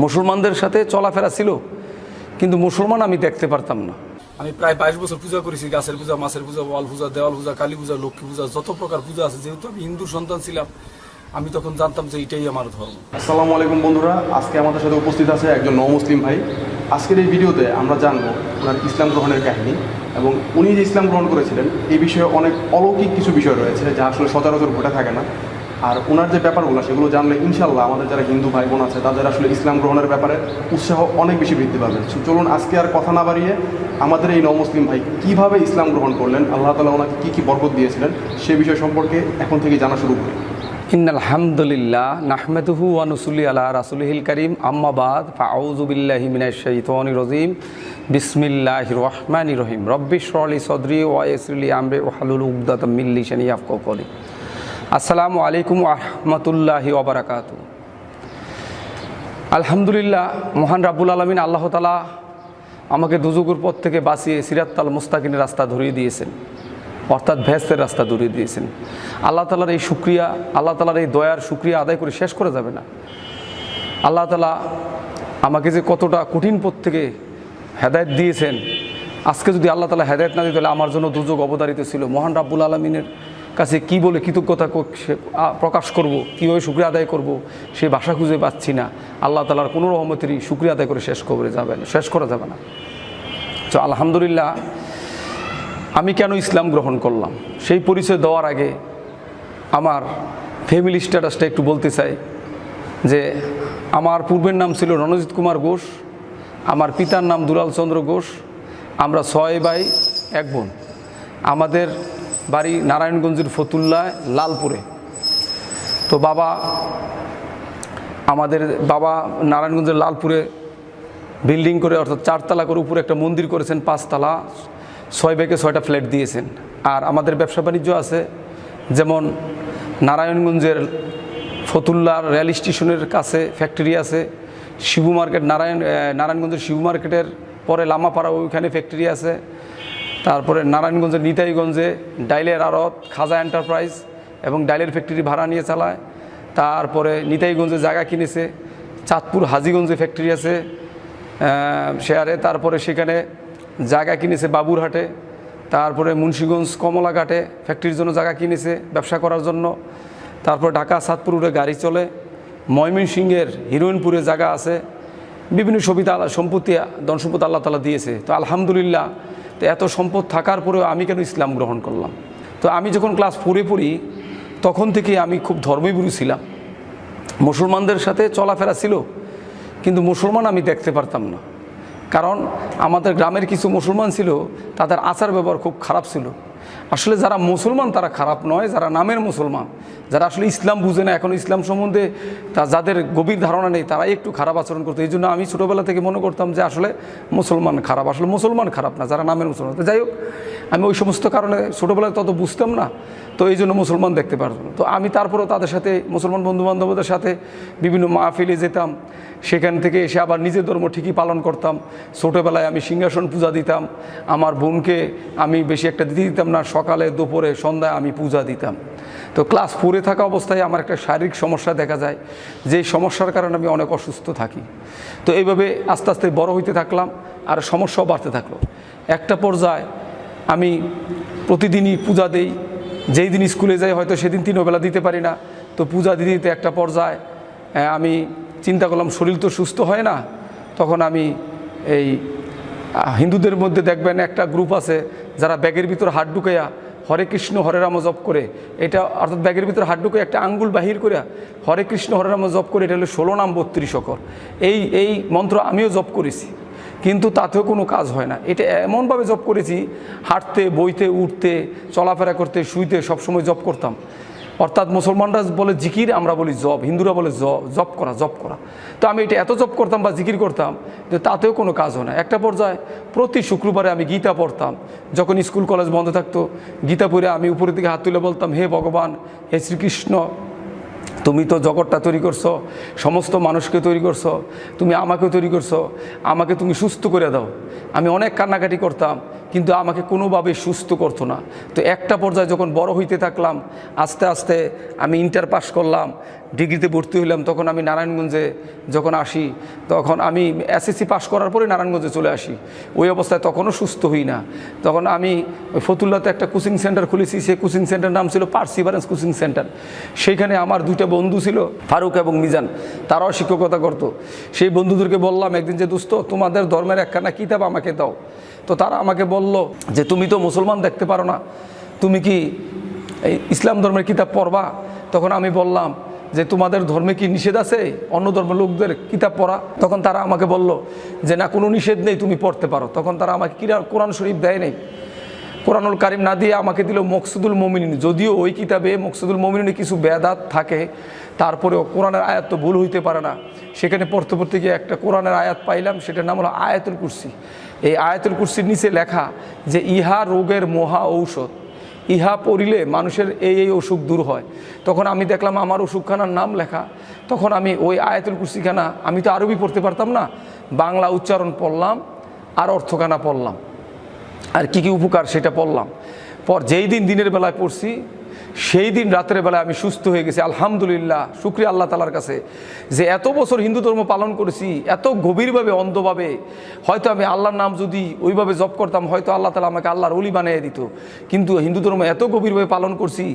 মুসলমানদের সাথে চলাফেরা ছিল, কিন্তু মুসলমান আমি দেখতে পারতাম না। আমি প্রায় 22 বছর পূজা করেছি, গাছের পূজা, মাছের পূজা, ওয়াল পূজা, দেওয়াল পূজা, কালী পূজা, লক্ষ্মী পূজা, যত প্রকার পূজা আছে। যেহেতু আমি হিন্দু সন্তান ছিলাম, আমি তখন জানতাম যে এটাই আমার ধর্ম। আসসালামু আলাইকুম বন্ধুরা, আজকে আমাদের সাথে উপস্থিত আছে একজন নও-মুসলিম ভাই। আজকের এই ভিডিওতে আমরা জানবো ওনার ইসলাম গ্রহণের কাহিনী, এবং উনি যে ইসলাম গ্রহণ করেছিলেন এই বিষয়ে অনেক অলৌকিক কিছু বিষয় রয়েছে যা আসলে সচরাচর ঘটে থাকে না। আর ওনার যে ব্যাপারগুলো সেগুলো জানলে ইনশাল্লাহ আমাদের যারা হিন্দু ভাই বোন আছে তাদের আসলে ইসলাম গ্রহণের ব্যাপারে উৎসাহ অনেক বেশি বৃদ্ধি পাবে। চলুন আজকে আর কথা না বাড়িয়ে আমাদের এই নও-মুসলিম ভাই কীভাবে ইসলাম গ্রহণ করলেন, আল্লাহ তাআলা ওনাকে কী কী বরকত দিয়েছিলেন সে বিষয় সম্পর্কে এখন থেকে জানা শুরু করি। ইন্নাল হামদুলিল্লাহ নাহমাদুহু ওয়া নুসাল্লি আলা রাসূলিহিল কারীম, আম্মা বাদ, ফাআউযু বিল্লাহি মিনাশ শাইতানির রাজীম, বিসমিল্লাহির রহমানির রহিম। রব্বি ইশরাহ লি সাদরি ওয়া ইয়াসসির লি আমরি ওয়াহলুল উকদাতাম মিন লিসানি ইয়াফকাহু কওলি। আসসালামু আলাইকুম ওয়া রাহমাতুল্লাহি ওয়া বারাকাতুহু। আলহামদুলিল্লাহ, মহান রাব্বুল আলামিন আল্লাহ তাআলা আমাকে দুজুগের পথ থেকে বাঁচিয়ে সিরাতাল মুস্তাকিমের রাস্তা ধরিয়ে দিয়েছেন, অর্থাৎ ভেস্তের রাস্তা ধরিয়ে দিয়েছেন। আল্লাহ তাআলার এই শুকরিয়া, আল্লাহ তাআলার এই দয়ার শুকরিয়া আদায় করে শেষ করা যাবে না। আল্লাহ তাআলা আমাকে যে কতটা কঠিন পথ থেকে হেদায়েত দিয়েছেন, আজকে যদি আল্লাহ তাআলা হেদায়েত না দিত তাহলে আমার জন্য দুর্যোগ অবধারিত ছিল। মহান রাব্বুল আলামিনের কাছে কি বলে কৃতজ্ঞতা প্রকাশ করব, কীভাবে শুকরিয়া আদায় করব, সেই ভাষা খুঁজে পাচ্ছি না। আল্লাহ তাআলার কোনো রহমতেরই শুকরিয়া আদায় করে শেষ করা যাবে না। তো আলহামদুলিল্লাহ, আমি কেন ইসলাম গ্রহণ করলাম সেই পরিচয় দেওয়ার আগে আমার ফ্যামিলি স্ট্যাটাসটা একটু বলতে চাই। যে আমার পূর্বের নাম ছিল রণজিৎ কুমার ঘোষ, আমার পিতার নাম দুলাল চন্দ্র ঘোষ। আমরা 6 ভাই 1 বোন। আমাদের বাড়ি নারায়ণগঞ্জের ফতুল্লা লালপুরে। তো আমাদের বাবা নারায়ণগঞ্জের লালপুরে বিল্ডিং করে, অর্থাৎ 4 তলা করে উপরে একটা মন্দির করেছেন, 5 তলা, 6 ভাইকে 6টা ফ্ল্যাট দিয়েছেন। আর আমাদের ব্যবসা বাণিজ্য আছে, যেমন নারায়ণগঞ্জের ফতুল্লার রেল স্টেশনের কাছে ফ্যাক্টরি আছে, শিবু মার্কেট, নারায়ণগঞ্জের শিবু মার্কেটের পরে লামাপাড়া ওইখানে ফ্যাক্টরি আছে। তারপরে নারায়ণগঞ্জের নিতাইগঞ্জে ডাইলের আড়ত, খাজা এন্টারপ্রাইজ এবং ডাইলের ফ্যাক্টরি ভাড়া নিয়ে চালায়। তারপরে নিতাইগঞ্জে জায়গা কিনেছে, চাঁদপুর হাজীগঞ্জে ফ্যাক্টরি আছে শেয়ারে। তারপরে সেখানে জায়গা কিনেছে বাবুরহাটে। তারপরে মুন্সিগঞ্জ কমলাঘাটে ফ্যাক্টরির জন্য জায়গা কিনেছে ব্যবসা করার জন্য। তারপরে ঢাকা সাতপুর রোডে গাড়ি চলে। ময়মনসিংহের হিরোইনপুরে জায়গা আছে। বিভিন্ন সম্পত্তি ধন সম্পদ আল্লাহ তাআলা দিয়েছে। তো আলহামদুলিল্লাহ, তো এত সম্পদ থাকার পরেও আমি কেন ইসলাম গ্রহণ করলাম? তো আমি যখন ক্লাস 4-এ পড়ি তখন থেকে আমি খুব ধর্মভীরু ছিলাম। মুসলমানদের সাথে চলাফেরা ছিল, কিন্তু মুসলমান আমি দেখতে পারতাম না। কারণ আমাদের গ্রামের কিছু মুসলমান ছিল, তাদের আচার ব্যবহার খুব খারাপ ছিল। আসলে যারা মুসলমান তারা খারাপ নয়, যারা নামের মুসলমান, যারা আসলে ইসলাম বুঝে না, এখন ইসলাম সম্বন্ধে যাদের গভীর ধারণা নেই, তারাই একটু খারাপ আচরণ করতো। এই জন্য আমি ছোটোবেলা থেকে মনে করতাম যে আসলে মুসলমান খারাপ। আসলে মুসলমান খারাপ না, যারা নামের মুসলমান। তো যাই হোক, আমি ওই সমস্ত কারণে ছোটোবেলায় তত বুঝতাম না, তো এই জন্য মুসলমান দেখতে পারতাম না। তো আমি তারপরেও তাদের সাথে, মুসলমান বন্ধুবান্ধবদের সাথে বিভিন্ন মাহফিলে যেতাম। সেখান থেকে এসে আবার নিজের ধর্ম ঠিকই পালন করতাম। ছোটোবেলায় আমি সিংহাসন পূজা দিতাম। আমার বোনকে আমি বেশি একটা দিতে দিতাম না, সকালে দুপুরে সন্ধ্যায় আমি পূজা দিতাম। তো ক্লাস 4-এ থাকা অবস্থায় আমার একটা শারীরিক সমস্যা দেখা যায়, যেই সমস্যার কারণে আমি অনেক অসুস্থ থাকি। তো এইভাবে আস্তে আস্তে বড় হইতে থাকলাম, আর সমস্যাও বাড়তে থাকলো। একটা পর্যায়ে আমি প্রতিদিনই পূজা দেই। যেই দিন স্কুলে যাই হয়তো সেদিন 3 বেলা দিতে পারি না। তো পূজা দিতে দিতে একটা পর্যায়ে আমি চিন্তা করলাম শরীর তো সুস্থ হয় না। তখন আমি এই হিন্দুদের মধ্যে দেখবেন একটা গ্রুপ আছে যারা ব্যাগের ভিতর হাত ঢুকাইয়া হরে কৃষ্ণ হরে রাম জপ করে। এটা অর্থাৎ ব্যাগের ভিতরে হাত ঢুকে একটা আঙ্গুল বাহির করে হরে কৃষ্ণ হরে রাম জপ করে। এটা হলো 16 নাম 32 অক্ষর। এই মন্ত্র আমিও জপ করেছি, কিন্তু তাতেও কোনো কাজ হয় না। এটা এমনভাবে জপ করেছি, হাঁটতে, বইতে, উঠতে, চলাফেরা করতে, শুইতে সবসময় জপ করতাম। অর্থাৎ মুসলমানরা বলে জিকির, আমরা বলি জপ, হিন্দুরা বলে জপ করা। তো আমি এটা এত জপ করতাম বা জিকির করতাম যে তাতেও কোনো কাজ হয় না। একটা পর্যায়ে প্রতি শুক্রবারে আমি গীতা পড়তাম। যখন স্কুল কলেজ বন্ধ থাকতো, গীতা পড়ে আমি উপরের দিকে হাত তুলে বলতাম, হে ভগবান, হে শ্রীকৃষ্ণ, তুমি তো জগৎটা তৈরি করছো, সমস্ত মানুষকে তৈরি করছো, তুমি আমাকেও তৈরি করছো, আমাকে তুমি সুস্থ করে দাও। আমি অনেক কান্নাকাটি করতাম, কিন্তু আমাকে কোনোভাবে সুস্থ করতো না। তো একটা পর্যায়ে যখন বড় হইতে থাকলাম, আস্তে আস্তে আমি ইন্টার পাস করলাম, ডিগ্রিতে ভর্তি হইলাম, তখন আমি নারায়ণগঞ্জে যখন আসি, তখন আমি এসএসসি পাস করার পরে নারায়ণগঞ্জে চলে আসি। ওই অবস্থায় তখনও সুস্থ হই না। তখন আমি ফতুল্লাতে একটা কোচিং সেন্টার খুলেছি, সেই কোচিং সেন্টার নাম ছিল পার্সিভারেন্স কোচিং সেন্টার। সেইখানে আমার দুইটা বন্ধু ছিল, ফারুক এবং মিজান, তারাও শিক্ষকতা করতো। সেই বন্ধুদেরকে বললাম একদিন যে দোস্ত, তোমাদের ধর্মের একখানা কিতাব আমাকে দাও। তো তারা আমাকে বলল যে তুমি তো মুসলমান দেখতে পারো না, তুমি কি এই ইসলাম ধর্মের কিতাব পড়বা? তখন আমি বললাম যে তোমাদের ধর্মে কি নিষেধ আছে অন্য ধর্মের লোকদের কিতাব পড়া? তখন তারা আমাকে বলল যে না, কোনো নিষেধ নেই, তুমি পড়তে পারো। তখন তারা আমাকে কোরআন শরীফ দেয় নেই, কোরআনুল কারিম না দিয়ে আমাকে দিল মকসুদুল মুমিনিন। যদিও ওই কিতাবে মকসুদুল মুমিনিনে কিছু বেদাত থাকে, তারপরেও কোরআনের আয়াত তো ভুল হইতে পারে না। সেখানে পড়তে পড়তে গিয়ে একটা কোরআনের আয়াত পাইলাম, সেটার নাম হলো আয়াতুল কুরসি। এই আয়াতুল কুরসির নিচে লেখা যে ইহা রোগের মহা ঔষধ, ইহা পড়িলে মানুষের এই অসুখ দূর হয়। তখন আমি দেখলাম আমার অসুখখানার নাম লেখা। তখন আমি ওই আয়াতুল কুরসিখানা, আমি তো আরবি পড়তে পারতাম না, বাংলা উচ্চারণ পড়লাম আর অর্থখানা পড়লাম, আর কি কি উপকার সেটা পড়লাম। পর যেই দিন দিনের বেলায় পড়ছি, সেই দিন রাতের বেলায় আমি সুস্থ হয়ে গেছি। আলহামদুলিল্লাহ, শুকরিয়া আল্লাহ তালার কাছে যে এত বছর হিন্দু ধর্ম পালন করেছি, এত গভীরভাবে অন্ধভাবে। হয়তো আমি আল্লাহর নাম যদি ওইভাবে জপ করতাম, হয়তো আল্লাহ তালা আমাকে আল্লাহর ওলি বানিয়ে দিত। কিন্তু হিন্দু ধর্ম এত গভীরভাবে পালন করছি,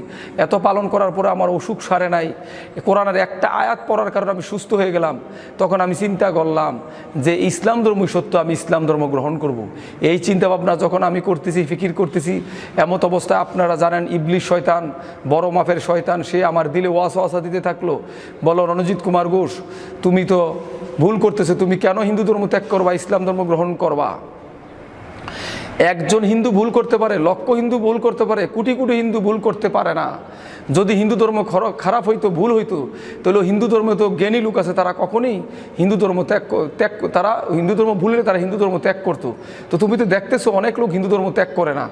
এত পালন করার পরে আমার অসুখ সারে নাই। কোরআনের একটা আয়াত পড়ার কারণে আমি সুস্থ হয়ে গেলাম। তখন আমি চিন্তা করলাম যে ইসলাম ধর্মই সত্য, আমি ইসলাম ধর্ম গ্রহণ করব। এই চিন্তা ভাবনা যখন আমি করতেছি, ফিকির করতেছি, এমত অবস্থায় আপনারা জানেন ইবলিশ শয়তান, বড় মাপের শয়তান, সে আমার দিলে ওয়াসওয়াসা দিতে থাকলো, বলো রণজিৎ কুমার ঘোষ, তুমি তো ভুল করতেছো, তুমি কেন হিন্দু ধর্ম ত্যাগ করবা, ইসলাম ধর্ম গ্রহণ করবা? একজন হিন্দু ভুল করতে পারে, লক্ষ হিন্দু ভুল করতে পারে, কোটি কোটি হিন্দু ভুল করতে পারে না। যদি হিন্দু ধর্ম খারাপ হইতো, ভুল হইতো, তাহলে হিন্দু ধর্মে তো জ্ঞানী লোক আছে, তারা কখনোই হিন্দু ধর্ম তারা হিন্দু ধর্ম ভুললে তারা হিন্দু ধর্ম ত্যাগ করতো। তো তুমি তো দেখতেছো অনেক লোক হিন্দু ধর্ম ত্যাগ করে না,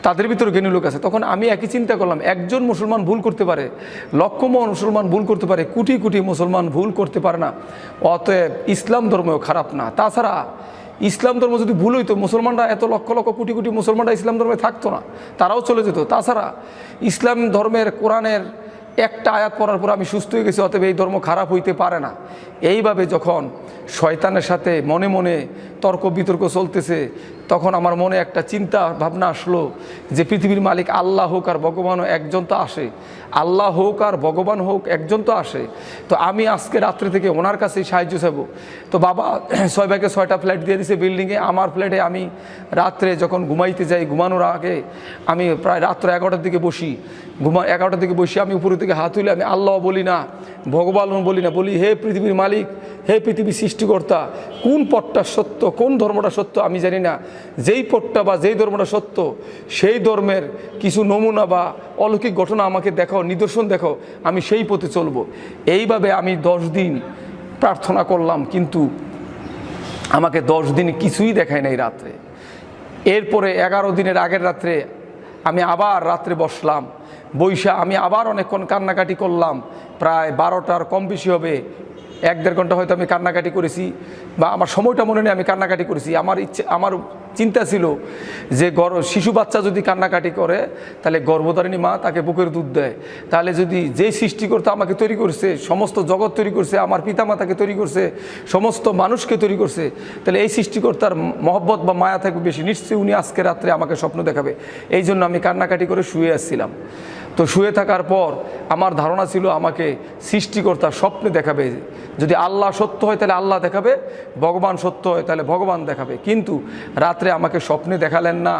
তাদের ভিতরে জ্ঞানী লোক আছে। তখন আমি একই চিন্তা করলাম, একজন মুসলমান ভুল করতে পারে, লক্ষ মুসলমান ভুল করতে পারে, কোটি কোটি মুসলমান ভুল করতে পারে না, অতএব ইসলাম ধর্মেও খারাপ না। তাছাড়া ইসলাম ধর্ম যদি ভুল হইতো, মুসলমানরা এত লক্ষ লক্ষ কোটি কোটি মুসলমানরা ইসলাম ধর্মে থাকতো না, তারাও চলে যেত। তাছাড়া ইসলাম ধর্মের কোরআনের একটা আয়াত পড়ার পর আমি সুস্থ হয়ে গেছি, অতএব এই ধর্ম খারাপ হইতে পারে না। এইভাবে যখন শয়তানের সাথে মনে মনে তর্ক বিতর্ক চলতেছে, তখন আমার মনে একটা চিন্তা ভাবনা আসলো যে পৃথিবীর মালিক আল্লাহ হোক আর ভগবানও একজন তো আসে, আল্লাহ হোক আর ভগবান হোক একজন তো আসে। তো আমি আজকে রাত্রে থেকে ওনার কাছেই সাহায্য চাইব। তো বাবা 6 ভাইকে 6টা ফ্ল্যাট দিয়ে দিয়েছে বিল্ডিংয়ে। আমার ফ্ল্যাটে আমি রাত্রে যখন ঘুমাইতে যাই, ঘুমানোর আগে আমি প্রায় রাত্র 11টার দিকে বসি, 11টার দিকে বসে আমি উপরের দিকে হাত তুলে আমি আল্লাহ বলি না, ভগবান বলি না, বলি হে পৃথিবীর মালিক, হে পৃথিবীর সৃষ্টিকর্তা, কোন পথটা সত্য, কোন ধর্মটা সত্য আমি জানি না, যেই পথটা বা যেই ধর্মটা সত্য, সেই ধর্মের কিছু নমুনা বা অলৌকিক ঘটনা আমাকে দেখাও, নিদর্শন দেখাও, আমি সেই পথে চলবো। এইভাবে আমি 10 দিন প্রার্থনা করলাম, কিন্তু আমাকে 10 দিন কিছুই দেখায় নাই রাত্রে। এরপরে 11 দিনের আগের রাত্রে আমি আবার রাত্রে বসলাম, বৈশা আমি আবার অনেকক্ষণ কান্নাকাটি করলাম, প্রায় 12টার কম বেশি হবে, 1-1.5 ঘন্টা হয়তো আমি কান্নাকাটি করেছি, বা আমার সময়টা মনে নেই, আমি কান্নাকাটি করেছি। আমার চিন্তা ছিল যে শিশু বাচ্চা যদি কান্নাকাটি করে, তাহলে গর্ভধারিণী মা তাকে বুকের দুধ দেয়। তাহলে যদি যেই সৃষ্টিকর্তা আমাকে তৈরি করছে, সমস্ত জগৎ তৈরি করছে, আমার পিতামাতাকে তৈরি করছে, সমস্ত মানুষকে তৈরি করছে, তাহলে এই সৃষ্টিকর্তার মহব্বত বা মায়া থাকবে বেশি, নিশ্চয়ই উনি আজকে রাত্রে আমাকে স্বপ্ন দেখাবে। এই জন্য আমি কান্নাকাটি করে শুয়ে আসছিলাম। তো শুয়ে থাকার পর আমার ধারণা ছিল আমাকে সৃষ্টিকর্তা স্বপ্নে দেখাবে, যদি আল্লাহ সত্য হয় তাহলে আল্লাহ দেখাবে, ভগবান সত্য হয় তাহলে ভগবান দেখাবে। কিন্তু রাত্রে আমাকে স্বপ্নে দেখালেন না।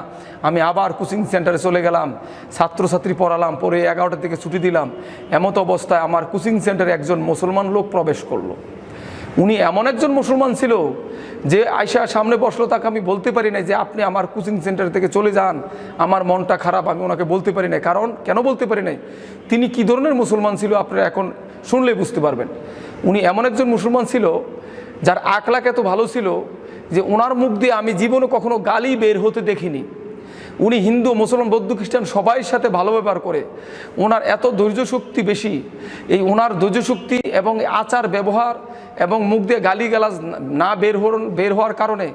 আমি আবার কোচিং সেন্টারে চলে গেলাম, ছাত্রছাত্রী পড়ালাম, পরে 11টা থেকে ছুটি দিলাম। এমত অবস্থায় আমার কোচিং সেন্টারে একজন মুসলমান লোক প্রবেশ করলো। উনি এমন একজন মুসলমান ছিল যে আয়শা সামনে বসলো, তাকে আমি বলতে পারি না যে আপনি আমার কোচিং সেন্টার থেকে চলে যান, আমার মনটা খারাপ, আমি ওনাকে বলতে পারি না। কারণ কেন বলতে পারি নাই, তিনি কী ধরনের মুসলমান ছিল আপনারা এখন শুনলেই বুঝতে পারবেন। উনি এমন একজন মুসলমান ছিল যার আখলাক এত ভালো ছিল যে ওনার মুখ দিয়ে আমি জীবনে কখনো গালি বের হতে দেখিনি। উনি হিন্দু, মুসলমান, বৌদ্ধ, খ্রিস্টান সবাই সাথে ভালো ব্যবহার করে। ওনার এত ধৈর্য শক্তি বেশি, এই ওনার ধৈর্য শক্তি এবং আচার ব্যবহার এবং মুখ দিয়ে গালিগালাজ না বের হওয়ার কারণে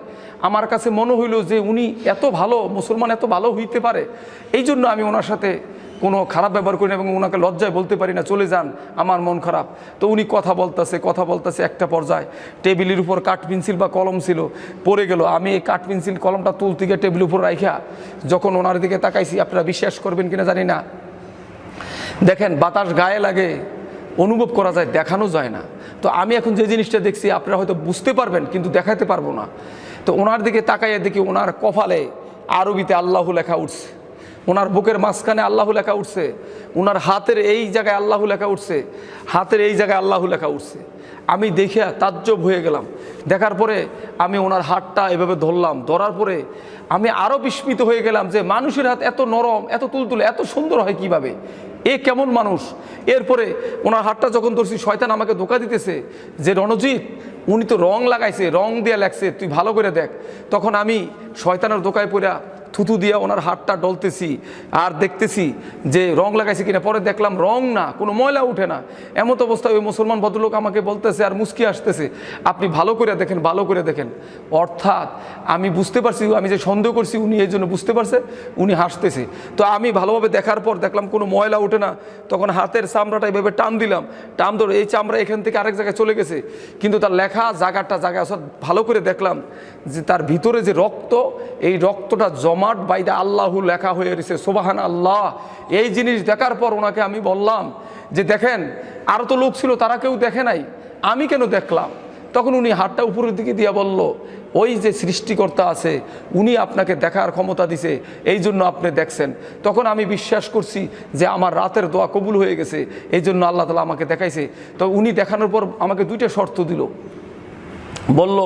আমার কাছে মনে হইল যে উনি এত ভালো মুসলমান, এত ভালো হইতে পারে। এই জন্য আমি ওনার সাথে কোনো খারাপ ব্যবহার করি না এবং ওনাকে লজ্জায় বলতে পারি না চলে যান, আমার মন খারাপ। তো উনি কথা বলতেছে, একটা পর্যায়ে টেবিলের উপর কাঠ পেন্সিল বা কলম ছিল, পড়ে গেল। আমি এই কাঠ পেন্সিল কলমটা তুলতে গিয়ে টেবিলের উপর রাইখা যখন ওনার দিকে তাকাইছি, আপনারা বিশ্বাস করবেন কিনা জানি না, দেখেন বাতাস গায়ে লাগে, অনুভব করা যায়, দেখানো যায় না। তো আমি এখন যে জিনিসটা দেখছি আপনারা হয়তো বুঝতে পারবেন কিন্তু দেখাতে পারবো না। তো ওনার দিকে তাকাইয়ে দেখি ওনার কপালে আরবিতে আল্লাহু লেখা উঠছে, ওনার বুকের মাঝখানে আল্লাহু লেখা উঠছে, ওনার হাতের এই জায়গায় আল্লাহু লেখা উঠছে, হাতের এই জায়গায় আল্লাহু লেখা উঠছে। আমি দেখে তাজ্জব হয়ে গেলাম। দেখার পরে আমি ওনার হাতটা এভাবে ধরলাম, ধরার পরে আমি আরও বিস্মিত হয়ে গেলাম যে মানুষের হাত এত নরম, এত তুলতুলে, এত সুন্দর হয় কিভাবে, এ কেমন মানুষ। এরপরে ওনার হাতটা যখন ধরছি, শয়তান আমাকে ধোঁকা দিতেছে যে রণজিৎ উনি তো রং লাগাইছে, রং দিয়ে লেখছে, তুই ভালো করে দেখ। তখন আমি শয়তানের ধোঁকায় পড়া থুতু দিয়ে ওনার হাতটা ডলতেছি আর দেখতেছি যে রং লাগাইছে কিনা। পরে দেখলাম রং না, কোনো ময়লা উঠে না। এমত অবস্থায় ওই মুসলমান ভদ্রলোক আমাকে বলতেছে আর মুস্কি আসতেছে, আপনি ভালো করে দেখেন, ভালো করে দেখেন। অর্থাৎ আমি বুঝতে পারছি, আমি যে সন্দেহ করছি উনি এই জন্য বুঝতে পারছে, উনি হাসতেছে। তো আমি ভালোভাবে দেখার পর দেখলাম কোনো ময়লা ওঠে না। তখন হাতের চামড়াটা এভাবে টান দিলাম, টান ধরে এই চামড়া এখান থেকে আরেক জায়গায় চলে গেছে, কিন্তু তার লেখা জায়গাটা ভালো করে দেখলাম যে তার ভিতরে যে রক্ত, এই রক্তটা জমাট বাইদা আল্লাহু লেখা হয়ে রয়েছে, সুবহান আল্লাহ। এই জিনিস দেখার পর ওনাকে আমি বললাম যে দেখেন, আরও তো লোক ছিল, তারা কেউ দেখে নাই, আমি কেন দেখলাম? তখন উনি হাতটা উপরের দিকে দিয়ে বলল, ওই যে সৃষ্টিকর্তা আছে উনি আপনাকে দেখার ক্ষমতা দিছে, এই জন্য আপনি দেখছেন। তখন আমি বিশ্বাস করছি যে আমার রাতের দোয়া কবুল হয়ে গেছে, এই জন্য আল্লাহ তাআলা আমাকে দেখাইছে। তো উনি দেখানোর পর আমাকে দুইটা শর্ত দিল, বলল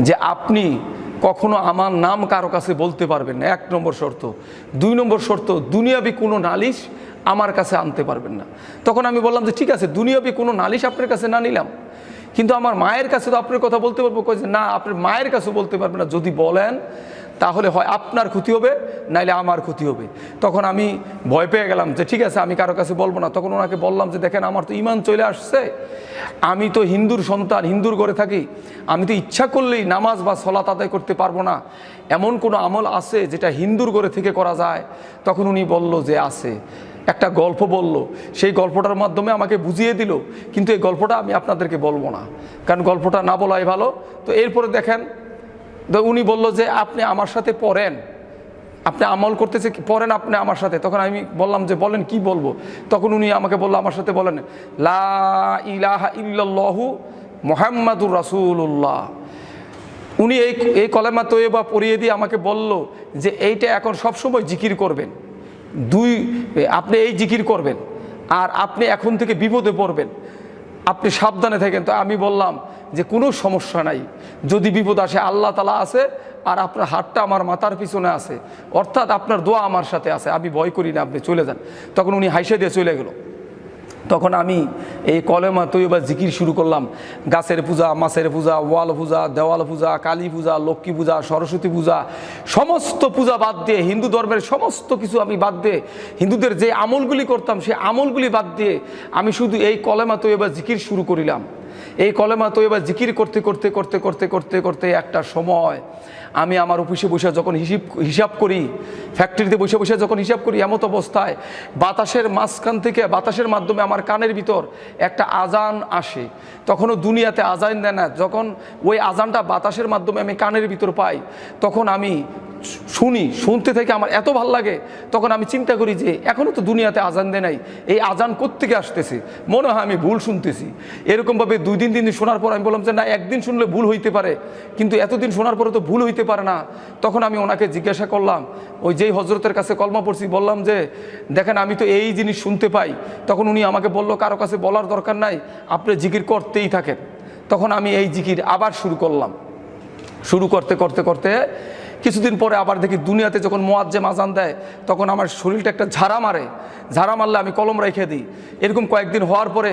যে আপনি কখনো আমার নাম কারো কাছে বলতে পারবেন না, 1 নম্বর শর্ত। 2 নম্বর শর্ত, দুনিয়াবি কোনো নালিশ আমার কাছে আনতে পারবেন না। তখন আমি বললাম যে ঠিক আছে, দুনিয়াবি কোনো নালিশ আপনার কাছে না নিলাম, কিন্তু আমার মায়ের কাছে তো আপনার কথা বলতে পারবো। কই যে না, আপনার মায়ের কাছে বলতে পারবেন না, যদি বলেন তাহলে হয় আপনার ক্ষতি হবে, নাইলে আমার ক্ষতি হবে। তখন আমি ভয় পেয়ে গেলাম যে ঠিক আছে, আমি কারো কাছে বলবো না। তখন ওনাকে বললাম যে দেখেন, আমার তো ঈমান চলে আসছে, আমি তো হিন্দুর সন্তান, হিন্দুর ঘরে থাকি, আমি তো ইচ্ছা করলেই নামাজ বা সলাত আদায় করতে পারবো না। এমন কোনো আমল আছে যেটা হিন্দুর ঘরে থেকে করা যায়? তখন উনি বলল যে আছে। একটা গল্প বলল, সেই গল্পটার মাধ্যমে আমাকে বুঝিয়ে দিল, কিন্তু এই গল্পটা আমি আপনাদেরকে বলবো না, কারণ গল্পটা না বলাই ভালো। তো এরপরে দেখেন, তো উনি বলল যে আপনি আমার সাথে পড়েন, আপনি আমল করতেছে, পড়েন আপনি আমার সাথে। তখন আমি বললাম যে বলেন, কি বলবো? তখন উনি আমাকে বলল, আমার সাথে বলেন লা ইলাহা ইল্লাল্লাহু মুহাম্মাদুর রাসূলুল্লাহ। উনি এই কলেমা তৈয়বা পড়িয়ে দিয়ে আমাকে বলল যে এইটা এখন সবসময় জিকির করবেন, আপনি এই জিকির করবেন, আর আপনি এখন থেকে বিপদে পড়বেন, আপনি সাবধানে থাকেন। তো আমি বললাম যে কোনো সমস্যা নাই, যদি বিপদ আসে আল্লাহ তাআলা আছে, আর আপনার হাতটা আমার মাথার পিছনে আছে, অর্থাৎ আপনার দোয়া আমার সাথে আছে, আমি ভয় করি না, আপনি চলে যান। তখন উনি হাসে দিয়ে চলে গেল। তখন আমি এই কলেমা তৈয়বা জিকির শুরু করলাম। গাছের পূজা, মাছের পূজা, ওয়াল পূজা, দেওয়াল পূজা, কালী পূজা, লক্ষ্মী পূজা, সরস্বতী পূজা, সমস্ত পূজা বাদ দিয়ে, হিন্দু ধর্মের সমস্ত কিছু আমি বাদ দিয়ে, হিন্দুদের যে আমলগুলি করতাম সেই আমলগুলি বাদ দিয়ে আমি শুধু এই কলেমা তৈয়বা জিকির শুরু করিলাম। এই কলেমা তৈয়বা জিকির করতে করতে করতে করতে করতে করতে একটা সময় আমি আমার অফিসে বসে যখন হিসাব করি, ফ্যাক্টরিতে বসে বসে যখন হিসাব করি, এমত অবস্থায় বাতাসের মাঝখান থেকে, বাতাসের মাধ্যমে আমার কানের ভিতর একটা আজান আসে। তখনও দুনিয়াতে আজান দেয় না, যখন ওই আজানটা বাতাসের মাধ্যমে আমি কানের ভিতর পাই, তখন আমি শুনতে থেকে আমার এত ভাল লাগে। তখন আমি চিন্তা করি যে এখনও তো দুনিয়াতে আজান দেয় নাই, এই আজান কোত্থেকে আসতেছে, মনে হয় আমি ভুল শুনতেছি। এরকমভাবে 2 দিন 3 দিন শোনার পর আমি বললাম যে না, একদিন শুনলে ভুল হইতে পারে, কিন্তু এতদিন শোনার পরে তো ভুল হইতে পারে না। তখন আমি ওনাকে জিজ্ঞাসা করলাম, ওই যেই হজরতের কাছে কলমা পড়ছি, বললাম যে দেখেন আমি তো এই জিনিস শুনতে পাই। তখন উনি আমাকে বলল, কারো কাছে বলার দরকার নাই, আপনি জিকির করতেই থাকেন। তখন আমি এই জিকির আবার শুরু করলাম। শুরু করতে করতে করতে কিছুদিন পরে আবার দেখি দুনিয়াতে যখন মুয়াজ্জিন আজান দেয়, তখন আমার শরীরটা একটা ঝাড়া মারে, ঝাড়া মারলে আমি কলম রেখে দিই। এরকম কয়েকদিন হওয়ার পরে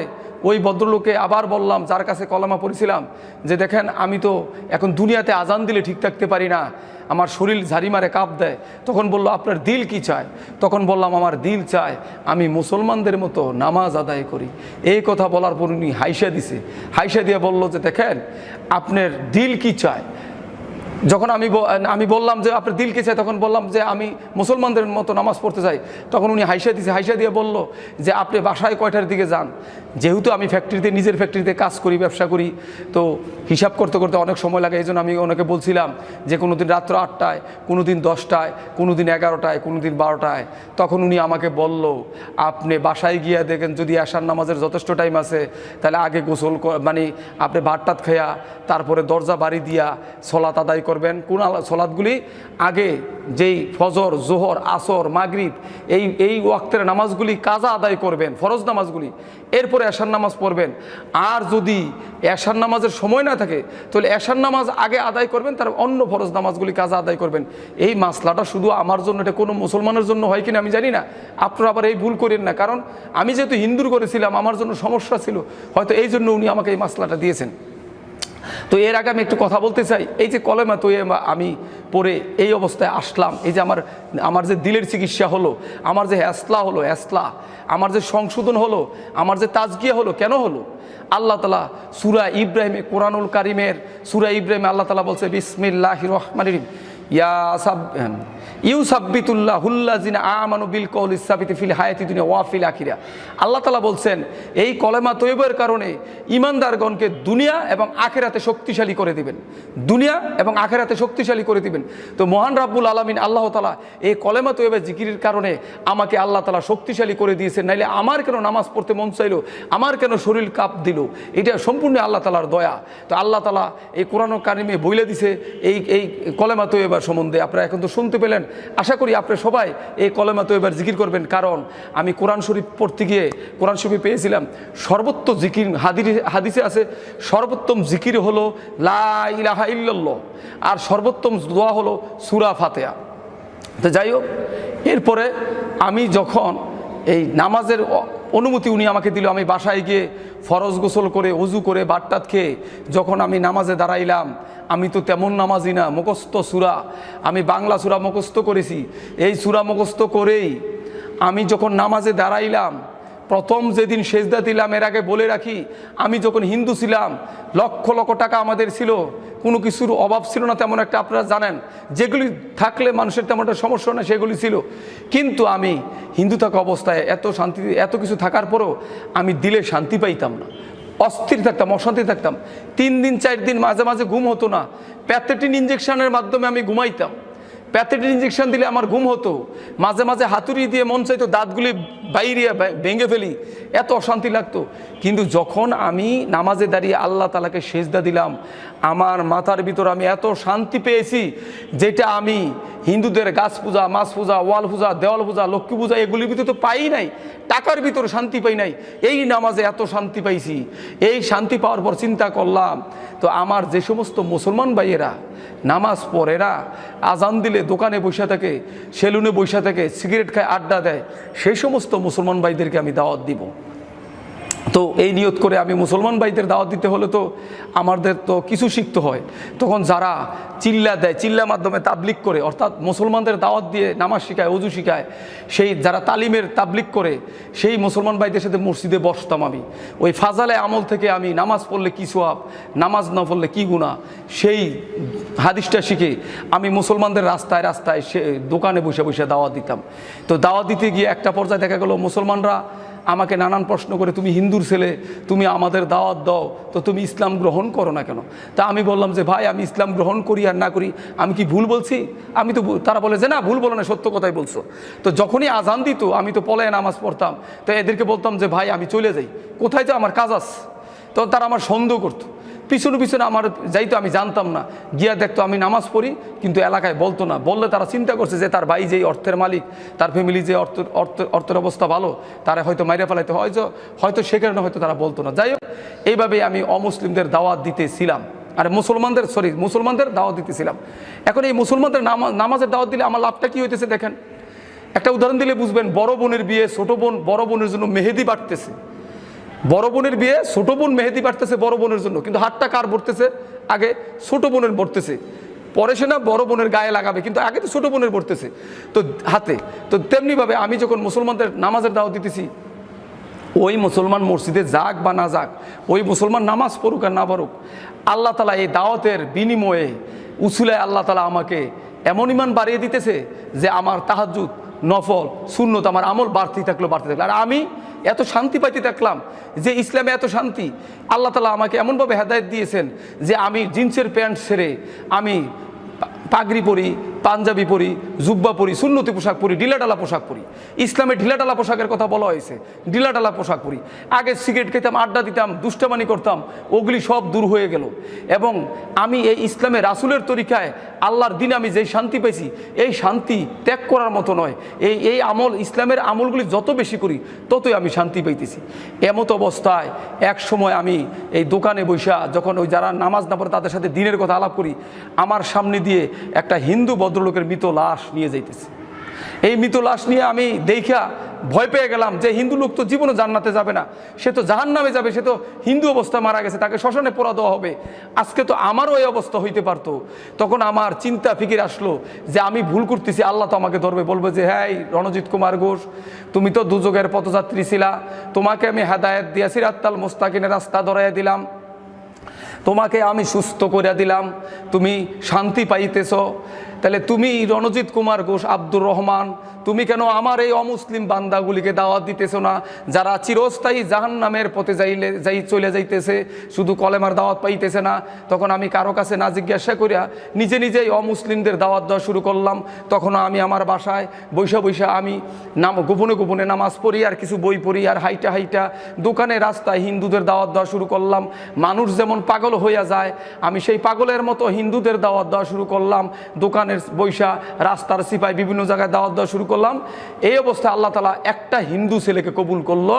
ওই ভদ্রলোকে আবার বললাম, যার কাছে কলেমা পড়েছিলাম, যে দেখেন আমি তো এখন দুনিয়াতে আজান দিলে ঠিক থাকতে পারি না, আমার শরীর ঝাড়ি মারে কাঁপ দেয়। তখন বলল আপনার দিল কি চায়? তখন বললাম আমার দিল চায় আমি মুসলমানদের মতো নামাজ আদায় করি। এই কথা বলার পর উনি হাইসা দিছে, হাইসা দিয়ে বলল যে দেখেন আপনার দিল কি চায়। যখন আমি বললাম যে আপনার দিল কে চাই, তখন বললাম যে আমি মুসলমানদের মতো নামাজ পড়তে চাই। তখন উনি হাইসা দিছে, হাইসা দিয়ে বলল যে আপনি বাসায় কয়টার দিকে যান? যেহেতু আমি ফ্যাক্টরিতে, নিজের ফ্যাক্টরিতে কাজ করি, ব্যবসা করি, তো হিসাব করতে করতে অনেক সময় লাগে। এই জন্য আমি ওনাকে বলছিলাম যে কোনো দিন রাত্র 8টায়, কোনো দিন 10টায়, কোনো দিন 11টায়, কোনো দিন 12টায়। তখন উনি আমাকে বলল আপনি বাসায় গিয়ে দেখেন যদি এশার নামাজের যথেষ্ট টাইম আছে তাহলে আগে গোসল মানে আপনি ভাত টাত খেয়া তারপরে দরজা বাড়ি দিয়া সলাত আদায় করবেন। কোন সলাৎগুলি? আগে যেই ফজর, জোহর, আসর, মাগরিব এই ওয়াক্তের নামাজগুলি কাজা আদায় করবেন, ফরজ নামাজগুলি। এরপরে এশার নামাজ পড়বেন। আর যদি এশার নামাজের সময় না থাকে তাহলে এশার নামাজ আগে আদায় করবেন, তার অন্য ফরজ নামাজগুলি কাজা আদায় করবেন। এই মাসলাটা শুধু আমার জন্য, এটা কোনো মুসলমানের জন্য হয় কিনা আমি জানি না। আপনারা আবার এই ভুল করেন না, কারণ আমি যেহেতু হিন্দুর করেছিলাম আমার জন্য সমস্যা ছিল, হয়তো এই জন্য উনি আমাকে এই মাসলাটা দিয়েছেন। তো এর আগে আমি একটু কথা বলতে চাই, এই যে কলেমা তৈয়বা আমি পড়ে এই অবস্থায় আসলাম, এই যে আমার যে দিলের চিকিৎসা হলো, আমার যে হেসলা হলো, আমার যে সংশোধন হলো, আমার যে তাজকিয়া হলো, কেন হলো? আল্লাহ তাআলা সূরা ইব্রাহিমে, কোরআনুল কারিমের সূরা ইব্রাহিমে আল্লাহ তাআলা বলছে বিসমিল্লাহির রহমানির রহিম, ইউসাব্বিতুল্লাহুল্লাযিনা আমানু বিল কওলিস সাবিতি ফিল হায়াতি দুনিয়া ওয়া ফিল আখিরা। আল্লাহ তাআলা বলছেন এই কলেমা তৈয়বার কারণে ঈমানদারগণকে দুনিয়া এবং আখিরাতে শক্তিশালী করে দিবেন, দুনিয়া এবং আখিরাতে শক্তিশালী করে দিবেন। তো মহান রাব্বুল আলামিন আল্লাহ তাআলা এই কলেমা তৈয়বা জিকিরের কারণে আমাকে আল্লাহ তাআলা শক্তিশালী করে দিয়েছেন। নাইলে আমার কেন নামাজ পড়তে মন চাইলো, আমার কেন শরীর কাঁপ দিল? এটা সম্পূর্ণ আল্লাহ তাআলার দয়া। তো আল্লাহ তাআলা এই কোরআনুল কারিমে বইলে দিছে এই কলেমা তৈয়বা সম্বন্ধে। আপনারা এখন তো শুনতে পেলেন, আশা করি আপনারা সবাই এই কলেমা তৈয়বার জিকির করবেন। কারণ আমি কোরআন শরীফ পড়তে গিয়ে কোরআন শরীফে পেয়েছিলাম সর্বোত্তম জিকির, হাদিসে আছে সর্বোত্তম জিকির হলো লা ইলাহা ইল্লাল্লাহ, আর সর্বোত্তম দোয়া হলো সূরা ফাতিহা। তো যাই হোক, এরপরে আমি যখন এই নামাজের অনুমতি উনি আমাকে দিল, আমি বাসায় গিয়ে ফরজ গোসল করে ওযু করে বাট্টাত খেয়ে যখন আমি নামাজে দাঁড়াইলাম, আমি তো তেমন নামাজি না, মুখস্থ সূরা, আমি বাংলা সূরা মুখস্থ করেছি। এই সূরা মুখস্থ করেই আমি যখন নামাজে দাঁড়াইলাম, প্রথম যেদিন সেজদা দিলাম, এর আগে বলে রাখি আমি যখন হিন্দু ছিলাম লক্ষ লক্ষ টাকা আমাদের ছিল, কোনো কিছুর অভাব ছিল না তেমন একটা, আপনারা জানেন যেগুলি থাকলে মানুষের তেমন একটা সমস্যা না সেগুলি ছিল। কিন্তু আমি হিন্দু থাকা অবস্থায় এত শান্তি, এত কিছু থাকার পরেও আমি দিলে শান্তি পাইতাম না, অস্থির থাকতাম, অশান্তি থাকতাম। 3 দিন 4 দিন মাঝে মাঝে ঘুম হতো না। প্যাথেটিন ইঞ্জেকশনের মাধ্যমে আমি ঘুমাইতাম, প্যাথেটিন ইঞ্জেকশন দিলে আমার ঘুম হতো। মাঝে মাঝে হাতুড়ি দিয়ে মন চাইতো দাঁতগুলি বাইরে ভেঙে ফেলি, এত অশান্তি লাগতো। কিন্তু যখন আমি নামাজে দাঁড়িয়ে আল্লাহ তাআলাকে সেজদা দিলাম, আমার মাথার ভিতর আমি এত শান্তি পেয়েছি যেটা আমি হিন্দুদের গাছ পূজা, মাছ পূজা, ওয়াল পূজা, দেওয়াল পূজা, লক্ষ্মী পূজা এগুলির ভিতরে তো পাই নাই, টাকার ভিতরে শান্তি পাই নাই। এই নামাজে এত শান্তি পাইছি। এই শান্তি পাওয়ার পর চিন্তা করলাম, তো আমার যে সমস্ত মুসলমান ভাইয়েরা নামাজ পড়েরা আজান দিলে দোকানে বসে থাকে, সেলুনে বসে থাকে, সিগারেট খায়, আড্ডা দেয়, সেই সমস্ত মুসলমান ভাইদেরকে আমি দাওয়াত দিব। তো এই নিয়ত করে আমি মুসলমান ভাইদের দাওয়াত দিতে হলে তো আমাদের তো কিছু শিখতে হয়। তখন যারা চিল্লা দেয়, চিল্লার মাধ্যমে তাবলিগ করে, অর্থাৎ মুসলমানদের দাওয়াত দিয়ে নামাজ শিখায়, ওযু শিখায়, সেই যারা তালিমের তাবলিগ করে সেই মুসলমান ভাইদের সাথে মসজিদে বসতাম আমি। ওই ফাজালে আমল থেকে আমি নামাজ পড়লে কী সওয়াব, নামাজ না পড়লে কী গুনাহ, সেই হাদিসটা শিখে আমি মুসলমানদের রাস্তায় রাস্তায় সে দোকানে বসে বসে দাওয়াত দিতাম। তো দাওয়াত দিতে গিয়ে একটা পর্যায়ে দেখা গেল মুসলমানরা আমাকে নানান প্রশ্ন করে, তুমি হিন্দুর ছেলে, তুমি আমাদের দাওয়াত দাও, তো তুমি ইসলাম গ্রহণ করো না কেন? তা আমি বললাম যে ভাই আমি ইসলাম গ্রহণ করি আর না করি আমি কি ভুল বলছি? আমি তো, তারা বলে যে না ভুল বলো না, সত্য কথাই বলছো। তো যখনই আজান দিত আমি তো পলায় নামাজ পড়তাম। তো এদেরকে বলতাম যে ভাই আমি চলে যাই, কোথায় তো আমার কাজ আছে। তো তারা আমার সন্দেহ করতো, পিছনে পিছনে আমার যাইতো, আমি জানতাম না, গিয়া দেখতো আমি নামাজ পড়ি কিন্তু এলাকায় বলতো না। বললে তারা চিন্তা করছে যে তার ভাই যেই অর্থের মালিক, তার ফ্যামিলি যে অর্থের অবস্থা ভালো, তারা হয়তো মাইরে ফেলাইতে হয়তো সে কারণে হয়তো তারা বলতো না। যাই হোক, এইভাবেই আমি অমুসলিমদের দাওয়াত দিতেছিলাম, আর মুসলমানদের দাওয়াত দিতেছিলাম। এখন এই মুসলমানদের নামাজের দাওয়াত দিলে আমার লাভটা কী হইতেছে দেখেন, একটা উদাহরণ দিলে বুঝবেন। বড় বোনের বিয়ে, ছোট বোন বড় বোনের জন্য মেহেদি বাটতেছে, বড় বোনের বিয়ে, ছোট বোন মেহেদি বাড়তেছে বড় বোনের জন্য, কিন্তু হাতটা কার ভরতেছে? আগে ছোট বোনের ভরতেছে, পরে সে না বড় বোনের গায়ে লাগাবে, কিন্তু আগে তো ছোট বোনের ভরতেছে তো হাতে। তো তেমনিভাবে আমি যখন মুসলমানদের নামাজের দাওয়াত দিতেছি, ওই মুসলমান মসজিদে যাক বা না যাক, ওই মুসলমান নামাজ পড়ুক আর না পড়ুক, আল্লাহ তালা এই দাওয়াতের বিনিময়ে উসুলায় আল্লাহ তালা আমাকে এমন ইমান বাড়িয়ে দিতেছে যে আমার তাহাজ্জুদ, নফল, সুন্নত, আমার আমল বাড়তেই থাকলো। আর আমি এত শান্তি পাইতে থাকলাম যে ইসলামে এত শান্তি। আল্লাহ তালা আমাকে এমনভাবে হেদায়েত দিয়েছেন যে আমি জিন্সের প্যান্ট ছেড়ে আমি পাগড়ি পরি, পাঞ্জাবি পরি, জুব্বা পরি, সুন্নতি পোশাক পরি, ঢিলাঢালা পোশাক পরি। ইসলামে ঢিলাঢালা পোশাকের কথা বলা হয়েছে, ঢিলাঢালা পোশাক পরি। আগে সিগারেট খেতাম, আড্ডা দিতাম, দুষ্টামানি করতাম, ওগুলি সব দূর হয়ে গেল। এবং আমি এই ইসলামে রাসূলের তরিকায় আল্লাহর দিনে আমি যেই শান্তি পেয়েছি, এই শান্তি ত্যাগ করার মতো নয়। এই আমল, ইসলামের আমলগুলি যত বেশি করি ততই আমি শান্তি পাইতেছি। এমতো অবস্থায় এক সময় আমি এই দোকানে বৈশা যখন ওই যারা নামাজ না পড়ে তাদের সাথে দিনের কথা আলাপ করি, আমার সামনে দিয়ে একটা হিন্দু ভদ্রলোকের মৃত লাশ নিয়ে যাইতেছে। এই মৃত লাশ নিয়ে আমি দেখা ভয় পেয়ে গেলাম যে হিন্দু লোক তো জীবনে জান্নাতে যাবে না, সে তো জাহান্নামে যাবে, সে তো হিন্দু অবস্থায় মারা গেছে, তাকে শ্মশানে পোড়া দেওয়া হবে। আজকে তো আমারও এই অবস্থা হইতে পারতো। তখন আমার চিন্তা ফিকির আসলো যে আমি ভুল করতেছি, আল্লাহ তো আমাকে ধরবে, বলবে যে হ্যাঁ রণজিৎ কুমার ঘোষ, তুমি তো দুযোগের পথযাত্রী ছিলা, তোমাকে আমি হেদায়েত দিয়া সিরাতাল মুস্তাকিমের রাস্তা ধরাইয়া দিলাম, তোমাকে আমি সুস্থ করে দিলাম, তুমি শান্তি পাইতেছ, তাহলে তুমি রণজিৎ কুমার ঘোষ, আব্দুর রহমান, তুমি কেন আমার এই অমুসলিম বান্দাগুলিকে দাওয়াত দিতেছো না, যারা চিরস্থায়ী জাহান্নামের পথে চলে যাইতেছে, শুধু কলেমার দাওয়াত পাইতেছে না? তখন আমি কারো কাছে না জিজ্ঞাসা করিয়া নিজেই অমুসলিমদের দাওয়াত দেওয়া শুরু করলাম। তখনও আমি আমার বাসায় বৈশা আমি গোপনে নামাজ পড়ি, আর কিছু বই পড়ি, আর হাইটা দোকানে রাস্তায় হিন্দুদের দাওয়াত দেওয়া শুরু করলাম। মানুষ যেমন পাগল হইয়া যায়, আমি সেই পাগলের মতো হিন্দুদের দাওয়াত দেওয়া শুরু করলাম। দোকানের বৈশা, রাস্তার সিপাই, বিভিন্ন জায়গায় দাওয়াত দেওয়া শুরু করলাম। এই অবস্থায় আল্লাহ তাআলা একটা হিন্দু ছেলেকে কবুল করলো,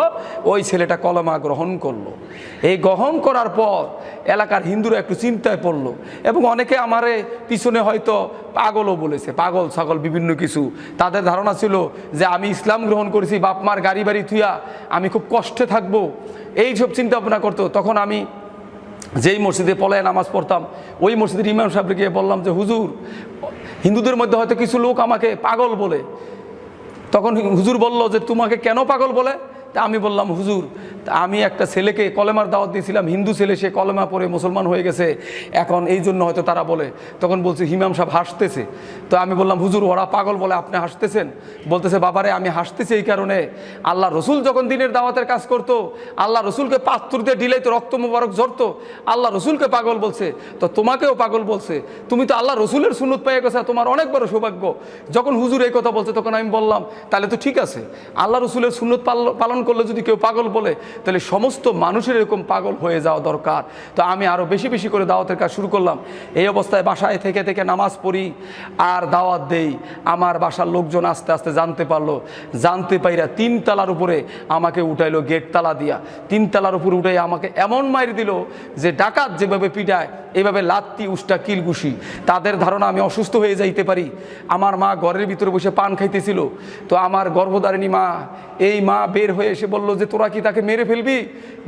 ওই ছেলেটা কলেমা গ্রহণ করলো। এই গ্রহণ করার পর এলাকার হিন্দুরা একটু চিন্তায় পড়লো, এবং অনেকে আমারে পিছনে হয়তো পাগলও বলেছে, পাগল ছাগল বিভিন্ন কিছু। তাদের ধারণা ছিল যে আমি ইসলাম গ্রহণ করেছি, বাপ মার গাড়ি বাড়ি থুইয়া আমি খুব কষ্টে থাকবো, এইসব চিন্তা ভাবনা করতো। তখন আমি যেই মসজিদে পলায় নামাজ পড়তাম, ওই মসজিদের ইমাম সাহেবকে গিয়ে বললাম যে হুজুর, হিন্দুদের মধ্যে হয়তো কিছু লোক আমাকে পাগল বলে। তখন হুজুর বলল যে তোমাকে কেন পাগল বলে? তা আমি বললাম হুজুর, আমি একটা ছেলেকে কলেমার দাওয়াত দিয়েছিলাম, হিন্দু ছেলে, সে কলেমা পড়ে মুসলমান হয়ে গেছে, এখন এই জন্য হয়তো তারা বলে। তখন বলছে ইমাম সাহেব হাসতেছে। তো আমি বললাম হুজুর, ওরা পাগল বলে, আপনি হাসতেছেন? বলতেছে বাবারে, আমি হাসতেছি এই কারণে, আল্লাহ রসুল যখন দিনের দাওয়াতের কাজ করতো, আল্লাহ রসুলকে পাথর দিয়ে ঢিলাইতো, রক্ত মুবারক ঝরতো, আল্লাহ রসুলকে পাগল বলছে, তো তোমাকেও পাগল বলছে, তুমি তো আল্লাহ রসুলের সুন্নত পেয়ে গেছে, তোমার অনেক বড় সৌভাগ্য। যখন হুজুর এই কথা বলছে, তখন আমি বললাম তাহলে তো ঠিক আছে, আল্লাহ রসুলের সুন্নত পালন করলে যদি কেউ পাগল বলে, তাহলে সমস্ত মানুষের এরকম পাগল হয়ে যাওয়া দরকার। তো আমি আরও বেশি করে দাওয়াতের কাজ শুরু করলাম। এই অবস্থায় বাসায় থেকে নামাজ পড়ি আর দাওয়াত দেই। আমার বাসার লোকজন আস্তে আস্তে জানতে পারলো, জানতে পাইরা 3 তলার উপরে আমাকে উঠাইলো, গেট তালা দিয়া 3 তলার উপরে উঠাই আমাকে এমন মাইর দিল যে ডাকাত যেভাবে পিটায়, এইভাবে লাত্তি, উষ্টা, কিলঘুষি। তাদের ধারণা আমি অসুস্থ হয়ে যাইতে পারি। আমার মা ঘরের ভিতরে বসে পান খাইতেছিল, তো আমার গর্ভধারিণী মা, এই মা বের হয়ে এসে বলল যে তোরা কি তাকে মেরে ফেলবি?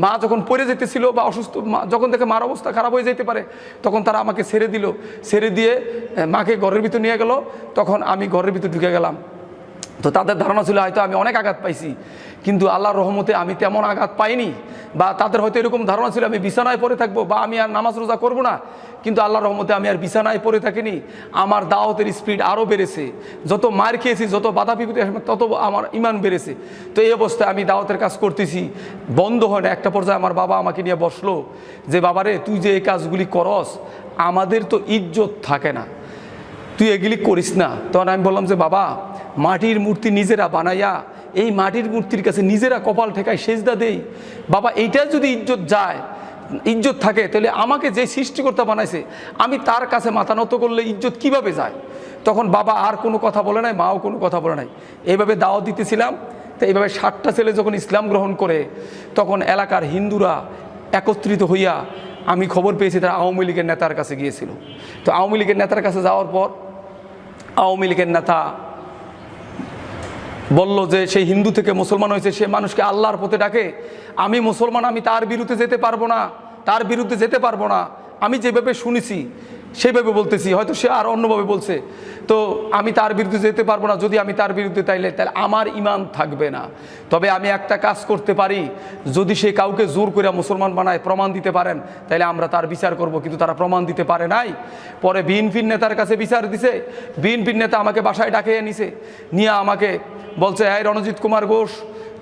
মা যখন পড়ে যেতেছিল বা অসুস্থ, যখন দেখে মার অবস্থা খারাপ হয়ে যেতে পারে, তখন তারা আমাকে ছেড়ে দিল। ছেড়ে দিয়ে মাকে ঘরের ভিতর নিয়ে গেল। তখন আমি ঘরের ভিতর ঢুকে গেলাম। তো তাদের ধারণা ছিল হয়তো আমি অনেক আঘাত পাইছি, কিন্তু আল্লাহর রহমতে আমি তেমন আঘাত পাইনি। বা তাদের হয়তো এরকম ধারণা ছিল আমি বিছানায় পড়ে থাকবো বা আমি আর নামাজ রোজা করবো না, কিন্তু আল্লাহর রহমতে আমি আর বিছানায় পড়ে থাকিনি। আমার দাওয়াতের স্পিড আরও বেড়েছে। যত মার খেয়েছি, যত বাধা বিপত্তি, তত আমার ইমান বেড়েছে। তো এই অবস্থায় আমি দাওয়াতের কাজ করতেছি, বন্ধ হয় না। একটা পর্যায়ে আমার বাবা আমাকে নিয়ে বসলো যে বাবারে, তুই যে এই কাজগুলি করস, আমাদের তো ইজ্জত থাকে না, তুই এগুলি করিস না। তখন আমি বললাম যে বাবা, মাটির মূর্তি নিজেরা বানাইয়া এই মাটির মূর্তির কাছে নিজেরা কপাল ঠেকায় সেজদা দেই, বাবা এইটা যদি ইজ্জত যায়, ইজ্জত থাকে, তাহলে আমাকে যে সৃষ্টিকর্তা বানাইছে আমি তার কাছে মাথা নত করলে ইজ্জত কিভাবে যায়? তখন বাবা আর কোনো কথা বলে নাই, মাও কোনো কথা বলে নাই। এইভাবে দাওয়াত দিতেছিলাম। তো এইভাবে 7টা ছেলে যখন ইসলাম গ্রহণ করে, তখন এলাকার হিন্দুরা একত্রিত হইয়া, আমি খবর পেয়েছি তারা আওয়ামী লীগের নেতার কাছে গিয়েছিল। তো আওয়ামী লীগের নেতার কাছে যাওয়ার পর আওয়ামী লীগের নেতা বলল যে সেই হিন্দু থেকে মুসলমান হয়েছে, সে মানুষকে আল্লাহর পথে ডাকে। আমি মুসলমান, আমি তার বিরুদ্ধে যেতে পারবো না, তার বিরুদ্ধে যেতে পারবো না। আমি যেভাবে শুনেছি সেভাবে বলতেছি, হয়তো সে আর অন্যভাবে বলছে, তো আমি তার বিরুদ্ধে যেতে পারবো না। যদি আমি তার বিরুদ্ধে তাইলে আমার ঈমান থাকবে না। তবে আমি একটা কাজ করতে পারি, যদি সে কাউকে জোর করে মুসলমান বানায় প্রমাণ দিতে পারেন, তাইলে আমরা তার বিচার করব। কিন্তু তারা প্রমাণ দিতে পারে নাই। পরে বিএনপির নেতার কাছে বিচার দিছে। বিএনপির নেতা আমাকে বাসায় ডাকে নিছে, নিয়ে আমাকে বলছে, এই রণজিৎ কুমার ঘোষ,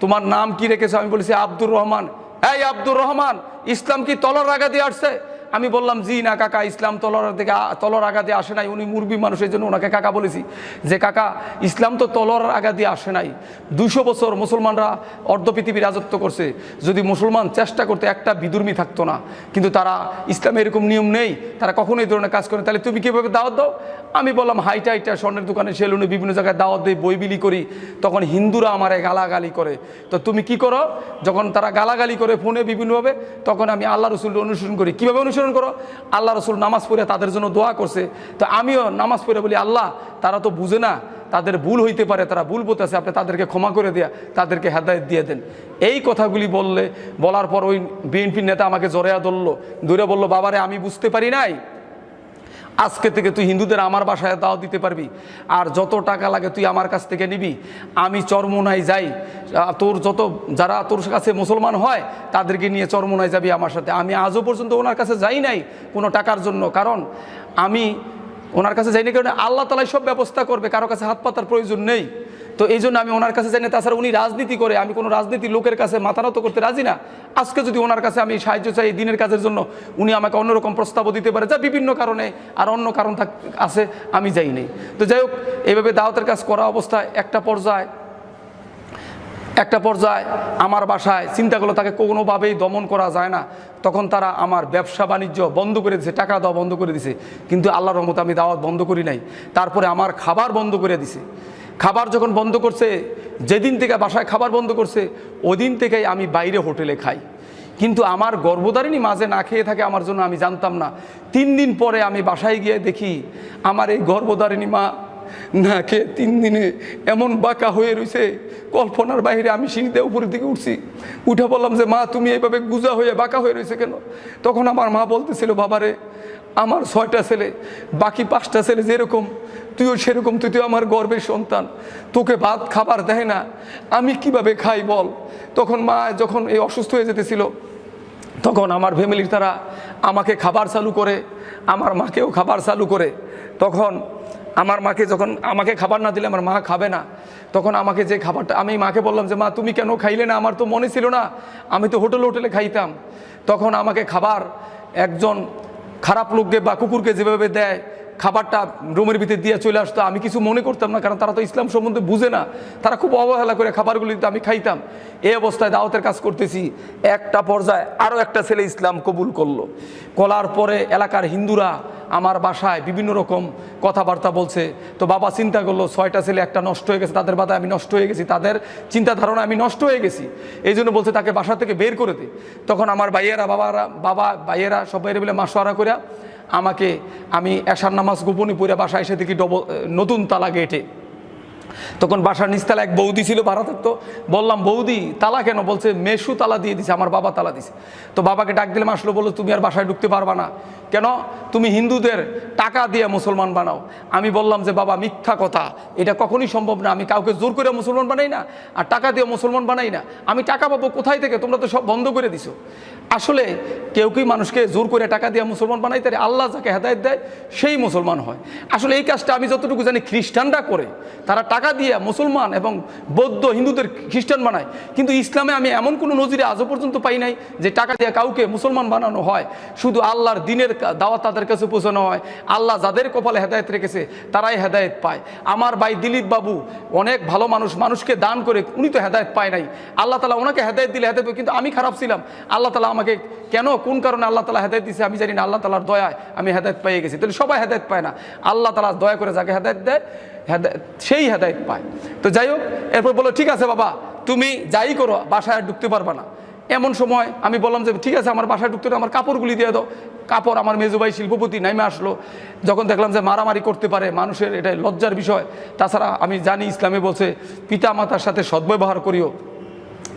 তোমার নাম কি রেখেছো? আমি বলেছি আব্দুর রহমান। এই আব্দুর রহমান, ইসলাম কি তলার আগা দিয়ে আসছে? আমি বললাম, জি না কাকা, ইসলাম তলর আগা দিয়ে আসে নাই। উনি মুরবি মানুষের জন্য ওনাকে কাকা বলেছি, যে কাকা ইসলাম তো তলর আগা দিয়ে আসে নাই। 200 বছর মুসলমানরা অর্ধ পৃথিবী রাজত্ব করছে। যদি মুসলমান চেষ্টা করতে একটা বিধর্মী থাকতো না। কিন্তু তারা ইসলামে এরকম নিয়ম নেই, তারা কখনোই এই ধরনের কাজ করে। তাহলে তুমি কীভাবে দাওয়াত দাও? আমি বললাম, হাইটা স্বর্ণের দোকানে সেলুনে বিভিন্ন জায়গায় দাওয়াত দিই, বই বিলি করি। তখন হিন্দুরা আমারে গালাগালি করে। তো তুমি কি করো? যখন তারা গালাগালি করে ফোনে বিভিন্নভাবে, তখন আমি আল্লাহ রসুলকে অনুসরণ করি। কীভাবে অনুসরণ করো? আল্লাহ রসুল নামাজ পড়ে তাদের জন্য দোয়া করছে, তো আমিও নামাজ পড়ে বলি, আল্লাহ তারা তো বুঝে না, তাদের ভুল হইতে পারে, তারা ভুল বলতেছে, আপনি তাদেরকে ক্ষমা করে দেয়া, তাদেরকে হেদায়েত দিয়ে দেন। এই কথাগুলি বলার পর ওই বিএনপির নেতা আমাকে জড়াইয়া ধরে বলল, বাবারে আমি বুঝতে পারি নাই, আজকে থেকে তুই হিন্দুদের আমার বাসায় দাওয়াত দিতে পারবি, আর যত টাকা লাগে তুই আমার কাছ থেকে নিবি। আমি চরমোনায় যাই, যারা তোর কাছে মুসলমান হয় তাদেরকে নিয়ে চরমোনায় যাবি আমার সাথে। আমি আজও পর্যন্ত ওনার কাছে যাই নাই কোনো টাকার জন্য, কারণ আমি ওনার কাছে যাইনি, কারণ আল্লাহ তাআলাই সব ব্যবস্থা করবে, কারো কাছে হাত পাতার প্রয়োজন নেই। তো এই জন্য আমি ওনার কাছে যাই না। তাছাড়া উনি রাজনীতি করে, আমি কোনো রাজনীতি লোকের কাছে মাথা নত করতে রাজি না। আজকে যদি ওনার কাছে আমি সাহায্য চাই দিনের কাজের জন্য, উনি আমাকে অন্যরকম প্রস্তাবও দিতে পারে, যা বিভিন্ন কারণে আর অন্য কারণ আছে, আমি যাই নেই। তো যাই হোক, এইভাবে দাওয়াতের কাজ করা অবস্থায় একটা পর্যায়ে আমার বাসায় চিন্তা করলো তাকে কোনোভাবেই দমন করা যায় না। তখন তারা আমার ব্যবসা বাণিজ্য বন্ধ করে দিয়েছে, টাকা দেওয়া বন্ধ করে দিয়েছে। কিন্তু আল্লাহর রহমতে আমি দাওয়াত বন্ধ করি নাই। তারপরে আমার খাবার বন্ধ করে দিছে। খাবার যখন বন্ধ করছে, যেদিন থেকে বাসায় খাবার বন্ধ করছে, ওই দিন থেকেই আমি বাইরে হোটেলে খাই। কিন্তু আমার গর্ভধারিণী মাঝে না খেয়ে থাকে আমার জন্য, আমি জানতাম না। 3 দিন পরে আমি বাসায় গিয়ে দেখি আমার এই গর্ভধারিণী মা না খেয়ে 3 দিনে এমন বাঁকা হয়ে রয়েছে, কল্পনার বাইরে। আমি সিঁড়িতে উপরের দিকে উঠছি, উঠে বললাম যে মা তুমি এইভাবে গুজা হয়ে বাঁকা হয়ে রয়েছে কেন? তখন আমার মা বলতেছিল, বাবারে আমার 6টা ছেলে, বাকি 5টা ছেলে যেরকম তুইও সেরকম, তুই তো আমার গর্বের সন্তান, তোকে ভাত খাবার দেয় না, আমি কিভাবে খাই বল? তখন মা যখন এই অসুস্থ হয়ে যেতেছিল, তখন আমার ফ্যামিলির তারা আমাকে খাবার চালু করে, আমার মাকেও খাবার চালু করে। তখন আমার মাকে, যখন আমাকে খাবার না দিলে আমার মা খাবে না, তখন আমাকে যে খাবারটা, আমি মাকে বললাম যে মা তুমি কেন খাইলে না? আমার তো মনে ছিল না, আমি তো হোটেলে খাইতাম। তখন আমাকে খাবার একজন খারাপ লোককে বা কুকুরকে যেভাবে দেয়, খাবারটা রুমের ভিতরে দিয়ে চলে আসতো, আমি কিছু মনে করতাম না, কারণ তারা তো ইসলাম সম্বন্ধে বুঝে না। তারা খুব অবহেলা করে খাবারগুলি দিতে, আমি খাইতাম। এই অবস্থায় দাওয়াতের কাজ করতেছি, একটা পর্যায়ে আরও একটা ছেলে ইসলাম কবুল করার পরে এলাকার হিন্দুরা আমার বাসায় বিভিন্ন রকম কথাবার্তা বলছে। তো বাবা চিন্তা করলো, 6টা ছেলে একটা নষ্ট হয়ে গেছে, তাদের বাধায় আমি নষ্ট হয়ে গেছি, তাদের চিন্তা ধারণা আমি নষ্ট হয়ে গেছি। এই জন্য বলছে তাকে বাসা থেকে বের করে দে। তখন আমার ভাইয়েরা সবাই মিলে মাসোয়ারা করে আমি এশার নামাজ গোপনে পড়ে বাসায় এসে দেখি নতুন তালা গেটে। তখন বাসার নিচতলা এক বৌদি ছিল, ভাড়া থাকতো। বললাম, বৌদি তালা কেন? বলছে মেশু তালা দিয়ে দিছে, আমার বাবা তালা দিছে। তো বাবাকে ডাক দিলাম, আসলো, বললো তুমি আর বাসায় ঢুকতে পারবা না। কেন? তুমি হিন্দুদের টাকা দিয়ে মুসলমান বানাও। আমি বললাম যে বাবা মিথ্যা কথা, এটা কখনই সম্ভব না। আমি কাউকে জোর করে মুসলমান বানাই না, আর টাকা দিয়ে মুসলমান বানাই না। আমি টাকা পাবো কোথায় থেকে? তোমরা তো সব বন্ধ করে দিছো। আসলে কেউ কি মানুষকে জোর করে টাকা দিয়ে মুসলমান বানাই? তাই আল্লাহ যাকে হেদায়েত দেয় সেই মুসলমান হয়। আসলে এই কাজটা আমি যতটুকু জানি খ্রিস্টানরা করে, তারা টাকা দিয়ে মুসলমান এবং বৌদ্ধ হিন্দুদের খ্রিস্টান বানায়। কিন্তু ইসলামে আমি এমন কোনো নজিরে আজও পর্যন্ত পাই নাই যে টাকা দিয়ে কাউকে মুসলমান বানানো হয়। শুধু আল্লাহর দিনের দাওয়াত তাদের কাছে পৌঁছানো হয়। আল্লাহ যাদের কপালে হেদায়েত রেখেছে তারাই হেদায়েত পায়। আমার ভাই দিলীপ বাবু অনেক ভালো মানুষ, মানুষকে দান করে, উনি তো হেদায়েত পায় নাই। আল্লাহ তাআলা ওনাকে হেদায়েত দিলে হেদায়েত, কিন্তু আমি খারাপ ছিলাম। আল্লাহ তাআলা আমাকে কেন, কোন কারণে আল্লাহ তাআলা হেদায়েত দিয়েছে আমি জানি না। আল্লাহ তাআলার দয়ায় আমি হেদায়েত পেয়ে গেছি। তাহলে সবাই হেদায়েত পায় না, আল্লাহ তাআলা দয়া করে যাকে হেদায়েত দেয় সেই হেদায়েত পায়। তো যাই হোক, এরপর বলো ঠিক আছে বাবা তুমি যাই করো, বাসায় ঢুকতে পারবা না। এমন সময় আমি বললাম যে ঠিক আছে আমার বাসায় ঢুকতে আমার কাপড়গুলি দিয়ে দাও। কাপড় আমার মেজুভাই শিল্পপতি নাইমে আসলো। যখন দেখলাম যে মারামারি করতে পারে মানুষের, এটাই লজ্জার বিষয়। তাছাড়া আমি জানি ইসলামে বলছে পিতা মাতার সাথে সদ্ব্যবহার করিও,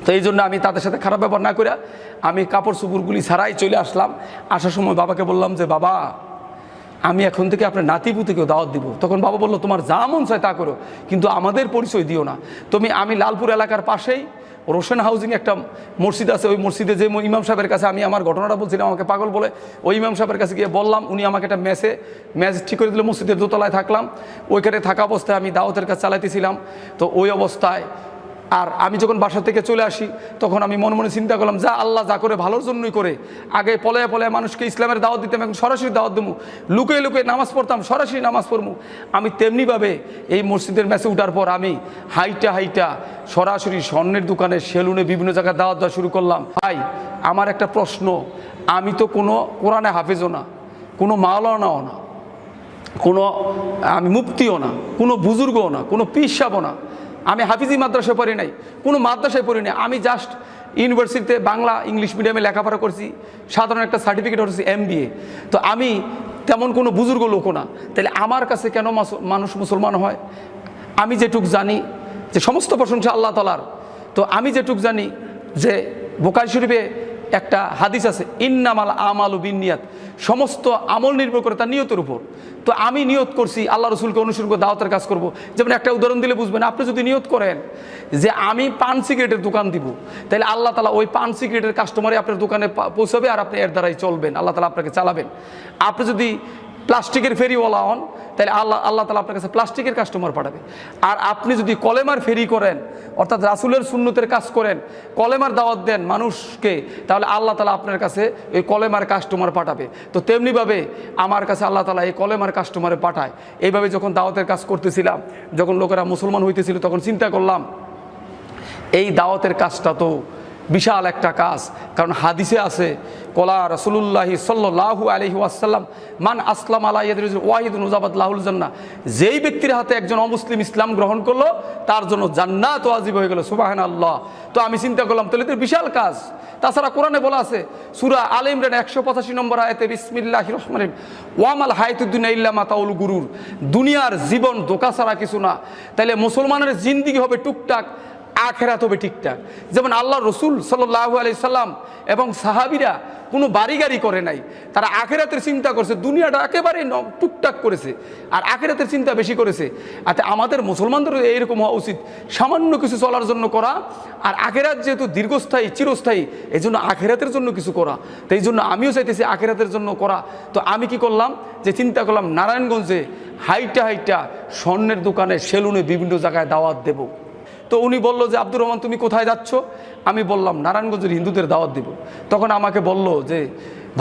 তো এই জন্য আমি তাদের সাথে খারাপ ব্যবহার না করে আমি কাপড় চুপুরগুলি ছাড়াই চলে আসলাম। আসার সময় বাবাকে বললাম যে বাবা আমি এখন থেকে আপনার নাতিপুতিকেও দাওয়াত দিব। তখন বাবা বললো তোমার যা মন চায় তা করো, কিন্তু আমাদের পরিচয় দিও না। আমি লালপুর এলাকার পাশেই রোশন হাউজিং একটা মসজিদ আছে, ওই মসজিদে যে ইমাম সাহেবের কাছে আমি আমার ঘটনাটা বলছিলাম, আমাকে পাগল বলে, ওই ইমাম সাহেবের কাছে গিয়ে বললাম, উনি আমাকে একটা ম্যাচ ঠিক করে দিল। মসজিদের দোতলায় থাকলাম, ওইখানে থাকা অবস্থায় আমি দাওয়াতের কাজ চালাইতেছিলাম। তো ওই অবস্থায় আর আমি যখন বাসা থেকে চলে আসি তখন আমি মনে মনে চিন্তা করলাম যা আল্লাহ যা করে ভালোর জন্যই করে। আগে পলায় পলায় মানুষকে ইসলামের দাওয়াত দিতাম, এখন সরাসরি দাওয়াত দেবো। লুকিয়ে লুকিয়ে নামাজ পড়তাম, সরাসরি নামাজ পড়বো। আমি তেমনিভাবে এই মসজিদের ম্যাচে উঠার পর আমি হাইটা সরাসরি স্বর্ণের দোকানে, সেলুনে, বিভিন্ন জায়গায় দাওয়াত দেওয়া শুরু করলাম। ভাই আমার একটা প্রশ্ন, আমি তো কোনো কোরআনে হাফেজও না, কোনো মাওলানাও না, আমি মুফতিও না, কোনো বুজুর্গও না, কোনো পীর সাহেবও না, আমি হাফিজি মাদ্রাসায় পড়ি নাই, কোনো মাদ্রাসায় পড়ি নাই। আমি জাস্ট ইউনিভার্সিটিতে বাংলা ইংলিশ মিডিয়ামে লেখাপড়া করছি, সাধারণ একটা সার্টিফিকেট হচ্ছে MBA। তো আমি তেমন কোনো বুজুর্গ লোকও না। তাহলে আমার কাছে কেন মানুষ মুসলমান হয়? আমি যেটুক জানি যে সমস্ত প্রশংসা আল্লাহ তাআলার। তো আমি যেটুক জানি যে বুখারী শরীফে একটা হাদিস আছে, ইন্নামাল আমালু বিন্নিয়াত, সমস্ত আমল নির্ভর করে তার নিয়তের উপর। তো আমি নিয়ত করছি আল্লাহ রসুলকে অনুসরণ করে দাওয়াতের কাজ করব। যেমন একটা উদাহরণ দিলে বুঝবেন, আপনি যদি নিয়ত করেন যে আমি পান সিগারেটের দোকান দিব, তাহলে আল্লাহ তাআলা ওই পান সিগারেটের কাস্টমারে আপনার দোকানে পৌঁছাবে আর আপনি এর দ্বারাই চলবেন, আল্লাহ তাআলা আপনাকে চালাবেন। আপনি যদি প্লাস্টিকের ফেরিওয়ালা হন, তাহলে আল্লাহ তাআলা আপনার কাছে প্লাস্টিকের কাস্টমার পাঠাবে। আর আপনি যদি কলেমার ফেরি করেন, অর্থাৎ রাসূলের সুন্নতের কাজ করেন, কলেমার দাওয়াত দেন মানুষকে, তাহলে আল্লাহ তাআলা আপনার কাছে ওই কলেমার কাস্টমার পাঠাবে। তো তেমনিভাবে আমার কাছে আল্লাহ তাআলা এই কলেমার কাস্টমারে পাঠায়। এইভাবে যখন দাওয়াতের কাজ করতেছিলাম, যখন লোকেরা মুসলমান হইতেছিল, তখন চিন্তা করলাম এই দাওয়াতের কাজটা তো বিশাল একটা কাজ। কারণ হাদিসে আছে, কলা রাসূলুল্লাহি সাল্লাল্লাহু আলাইহি ওয়াসাল্লাম মান আসলাম আলা ইয়াদি ওয়াহিদুন উযাবাত লাহুল জান্নাহ, যেই ব্যক্তির হাতে একজন অমুসলিম ইসলাম গ্রহণ করলো তার জন্য জান্নাত ওয়াজিব হয়ে গেল। সুবহানাল্লাহ। তো আমি চিন্তা করলাম তাহলে তো বিশাল কাজ। তাছাড়া কোরআনে বলা আছে সূরা আলে ইমরান 185 নম্বর আয়াতে, বিসমিল্লাহির রহমানির রহিম, ওয়ামাল হায়াতুদ দুনিয়া ইল্লা মাতাউল গুরুর, দুনিয়ার জীবন ধোঁকা ছাড়া কিছু না। তাহলে মুসলমানের জিন্দেগি হবে টুকটাক, আখেরাত হবে ঠিকঠাক। যেমন আল্লাহ রসুল সাল্লাল্লাহু আলাইহি সাল্লাম এবং সাহাবীরা কোনো বাড়ি গাড়ি করে নাই, তারা আখেরাতের চিন্তা করছে, দুনিয়াটা একেবারে টুকটাক করেছে আর আখেরাতের চিন্তা বেশি করেছে। আর আমাদের মুসলমানদের এইরকম হওয়া উচিত, সামান্য কিছু চলার জন্য করা, আর আখেরাত যেহেতু দীর্ঘস্থায়ী চিরস্থায়ী, এই জন্য আখেরাতের জন্য কিছু করা। তো এই জন্য আমিও চাইতেছি আখেরাতের জন্য করা। তো আমি কি করলাম যে চিন্তা করলাম নারায়ণগঞ্জে হাইটা স্বর্ণের দোকানে, সেলুনে, বিভিন্ন জায়গায় দাওয়াত দেব। তো উনি বলল যে আব্দুর রহমান তুমি কোথায় যাচ্ছ? আমি বললাম নারায়ণগঞ্জের হিন্দুদের দাওয়াত দিব। তখন আমাকে বলল যে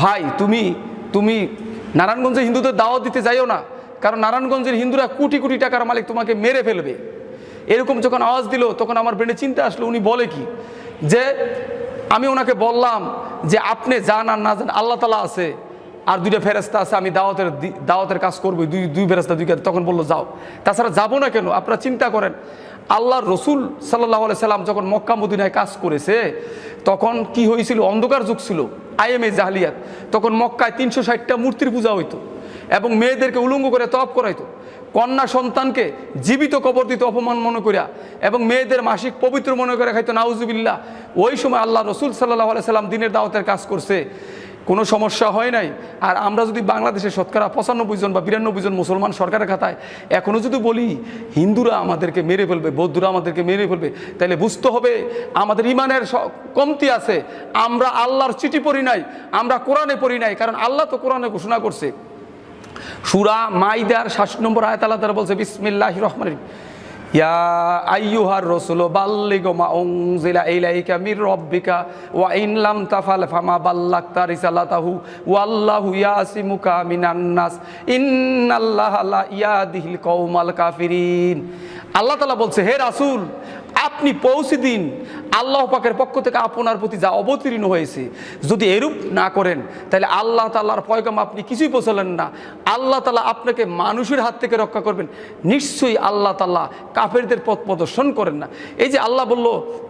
ভাই তুমি নারায়ণগঞ্জের হিন্দুদের দাওয়াত দিতে যাইও না, কারণ নারায়ণগঞ্জের হিন্দুরা কোটি কোটি টাকার মালিক, তোমাকে মেরে ফেলবে। এরকম যখন আওয়াজ দিল তখন আমার ব্রেনে চিন্তা আসলো উনি বলে কি, যে আমি ওনাকে বললাম যে আপনি জান আর না জান আল্লাহ তাআলা আছে আর দুইটা ফেরেশতা আছে, আমি দাওয়াতের কাজ করবো, দুই ফেরেশতা দুই কাজ। তখন বললো যাও। তাছাড়া যাবো না কেন? আপনারা চিন্তা করেন আল্লাহর রসুল সাল্লাল্লাহু আলাইহি সাল্লাম যখন মক্কা মদিনায় কাজ করেছে তখন কি হয়েছিল? অন্ধকার যুগ ছিল, আইএমএ জাহলিয়াত। তখন মক্কায় 360টা মূর্তির পূজা হইতো এবং মেয়েদেরকে উলঙ্গ করে তওয়াফ করাইতো, কন্যা সন্তানকে জীবিত কবর দিত অপমান মনে করিয়া, এবং মেয়েদের মাসিক পবিত্র মনে করে খাইতো, নাউজুবিল্লাহ। ওই সময় আল্লাহ রসুল সাল্লাল্লাহু আলাইহি সাল্লাম দিনের দাওয়াতের কাজ করছে, কোনো সমস্যা হয় নাই। আর আমরা যদি বাংলাদেশে শতকরা 95 জন বা 92 জন মুসলমান সরকারের খাতায় এখনও যদি বলি হিন্দুরা আমাদেরকে মেরে ফেলবে, বৌদ্ধরা আমাদেরকে মেরে ফেলবে, তাহলে বুঝতে হবে আমাদের ইমানের কমতি আছে। আমরা আল্লাহর চিঠি পড়ি নাই, আমরা কোরআনে পড়ি নাই। কারণ আল্লাহ তো কোরআনে ঘোষণা করছে, সূরা মাইদার 60 নম্বর আয়াত আল্লাহ তাআলা বলছে, বিসমিল্লাহির রহমানির রহিম, ইয়া আইয়ুহার রাসূলু বাল্লিগ মা উনজিলা ইলাইকা মির রাব্বিকা ওয়া ইন লাম তাফাল ফামা বাল্লাগতা রিসালাতাহু ওয়াল্লাহু ইয়াসিমুকা মিনান নাস ইন্নাল্লাহা লা ইয়াহদিল কওমাল কাফিরিন। আল্লাহ তাআলা বলছে, হে রাসূল আপনি পৌঁছে দিন আল্লাহ পাকের পক্ষ থেকে আপনার প্রতি যা অবতীর্ণ হয়েছে। যদি এরূপ না করেন তাহলে আল্লাহ তাআলার পয়গাম আপনি কিছুই পৌঁছালেন না। আল্লাহ তাআলা আপনাকে মানুষের হাত থেকে রক্ষা করবেন, নিশ্চয়ই আল্লাহ তাআলা কাফেরদের পথ প্রদর্শন করেন না। এই যে আল্লাহ বলল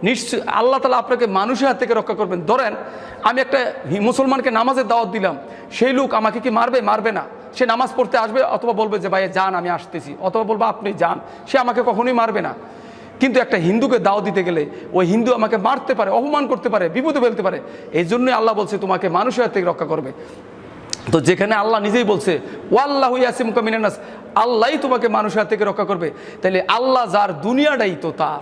নিশ্চয়ই আল্লাহ তাআলা আপনাকে মানুষের হাত থেকে রক্ষা করবেন। ধরেন আমি একটা মুসলমানকে নামাজের দাওয়াত দিলাম, সেই লোক আমাকে কি মারবে? মারবে না। সে নামাজ পড়তে আসবে, অথবা বলবে যে ভাই যান আমি আসতেছি, অথবা বলবো আপনি যান, সে আমাকে কখনোই মারবে না। কিন্তু একটা হিন্দুকে দাওয়াত দিতে গেলে ওই হিন্দু আমাকে মারতে পারে, অপমান করতে পারে, বিপদে ফেলতে পারে। এই জন্যই আল্লাহ বলছে তোমাকে মানুষের হাত থেকে রক্ষা করবে। তো যেখানে আল্লাহ নিজেই বলছে ওয়াল্লাহু ইয়াসিমুকা মিনান নাস, আল্লাহই তোমাকে মানুষের হাত থেকে রক্ষা করবে, তাহলে আল্লাহ যার দুনিয়াটাই তো তার।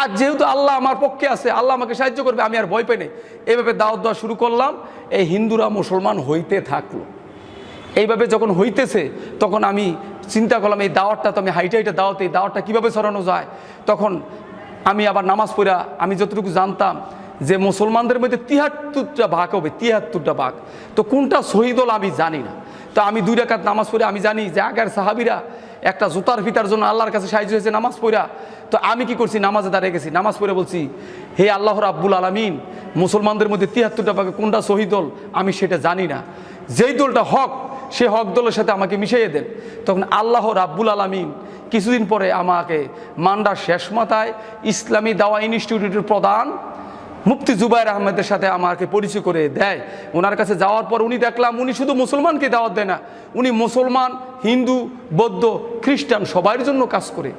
আর যেহেতু আল্লাহ আমার পক্ষে আছে, আল্লাহ আমাকে সাহায্য করবে, আমি আর ভয় পাই না। এইভাবে দাওয়াত দেওয়া শুরু করলাম, এই হিন্দুরা মুসলমান হইতে থাকলো। এইভাবে যখন হইতেছে তখন আমি চিন্তা করলাম এই দাওয়াতটা তো আমি হাইটে দাওয়াত, এই দাওয়াতটা কীভাবে ছড়ানো যায়। তখন আমি আবার নামাজ পড়া, আমি যতটুকু জানতাম যে মুসলমানদের মধ্যে ৭৩টা ভাগ হবে, ৭৩টা ভাগ। তো কোনটা শহীদ হল আমি জানি না। তো আমি 2 রাকাত নামাজ পড়ে আমি জানি যে আগের সাহাবিরা একটা জুতার ফিতার জন্য আল্লাহর কাছে সাহায্য হয়েছে নামাজ পড়া। তো আমি কি করছি, নামাজে দাঁড়িয়ে গেছি, নামাজ পড়ে বলছি হে আল্লাহ রাব্বুল আলামিন, মুসলমানদের মধ্যে ৭৩টা ভাগে কোনটা শহীদ দল আমি সেটা জানি না, যেই দলটা হক সে হক দলের সাথে আমাকে মিশিয়ে দেন। তখন আল্লাহ রাব্বুল আলামিন কিছুদিন পরে আমাকে মান্ডার শেষ মাথায় ইসলামী দাওয়া ইনস্টিটিউটের প্রধান মুফতি জুবায়ের আহমেদের সাথে আমাকে পরিচয় করে দেয়। ওনার কাছে যাওয়ার পর উনি দেখলাম উনি শুধু মুসলমানকে দাওয়াত দেয় না, উনি মুসলমান, হিন্দু, বৌদ্ধ, খ্রিস্টান সবার জন্য কাজ করে।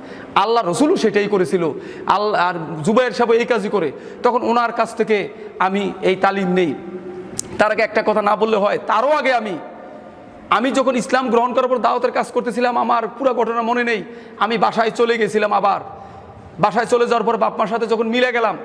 আল্লাহ রসুলও সেটাই করেছিল, আল্লাহ আর জুবায়ের সাহেব এই কাজই করে। তখন ওনার কাছ থেকে আমি এই তালিম নেই। তার আগে একটা কথা না বললে হয়, তারও আগে আমি যখন ইসলাম গ্রহণ করার পর দাওয়াতের কাজ করতেছিলাম, আমার পুরো ঘটনা মনে নেই। আমি বাসায় চলে গেছিলাম, আবার বাসায় চলে যাওয়ার পর বাপ মার সাথে যখন মিলে গেলাম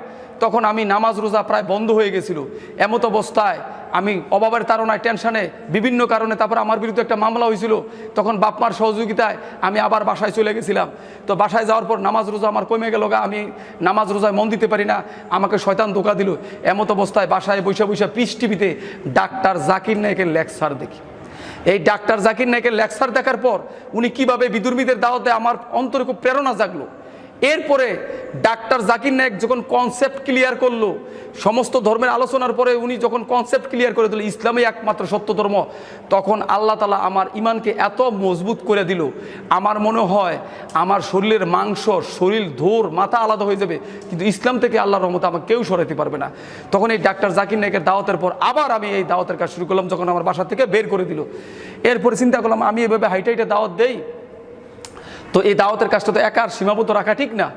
তখন আমি নামাজ রোজা প্রায় বন্ধ হয়ে গেছিল। এমত অবস্থায় আমি অভাবের তাড়নায় টেনশনে বিভিন্ন কারণে তারপর আমার বিরুদ্ধে একটা মামলা হয়েছিল। তখন বাপ মার সহযোগিতায় আমি আবার বাসায় চলে গেছিলাম। তো বাসায় যাওয়ার পর নামাজ রোজা আমার কমে গেল, আমি নামাজ রোজায় মন দিতে পারি না, আমাকে শয়তান ধোঁকা দিল। এমত অবস্থায় বাসায় বৈশা বৈশা পিস টিভিতে ডাক্তার জাকির নায়েকের লেকচার দেখি। এই ডাক্তার জাকির নায়েকের লেকচার দেখার পর উনি কিভাবে বিধর্মীদের দাওয়াত দেয় আমার অন্তরে খুব প্রেরণা জাগলো। এরপরে ডাক্তার জাকির নায়েক যখন কনসেপ্ট ক্লিয়ার করলো, সমস্ত ধর্মের আলোচনার পরে উনি যখন কনসেপ্ট ক্লিয়ার করে দিল ইসলামই একমাত্র সত্য ধর্ম, তখন আল্লাহ তাআলা আমার ইমানকে এত মজবুত করে দিল, আমার মনে হয় আমার শরীরের মাংস, শরীর, ধোর, মাথা আলাদা হয়ে যাবে, কিন্তু ইসলাম থেকে আল্লাহর রহমতে আমাকে কেউ সরাতে পারবে না। তখন এই ডাক্তার জাকির নায়েকের দাওয়াতের পর আবার আমি এই দাওয়াতের কাজ শুরু করলাম, যখন আমার বাসা থেকে বের করে দিল। এরপরে চিন্তা করলাম আমি এভাবে হাইটে দাওয়াত দেই, তো এই দাওয়াতের কাজটা তো একার সীমাবদ্ধ রাখা ঠিক না।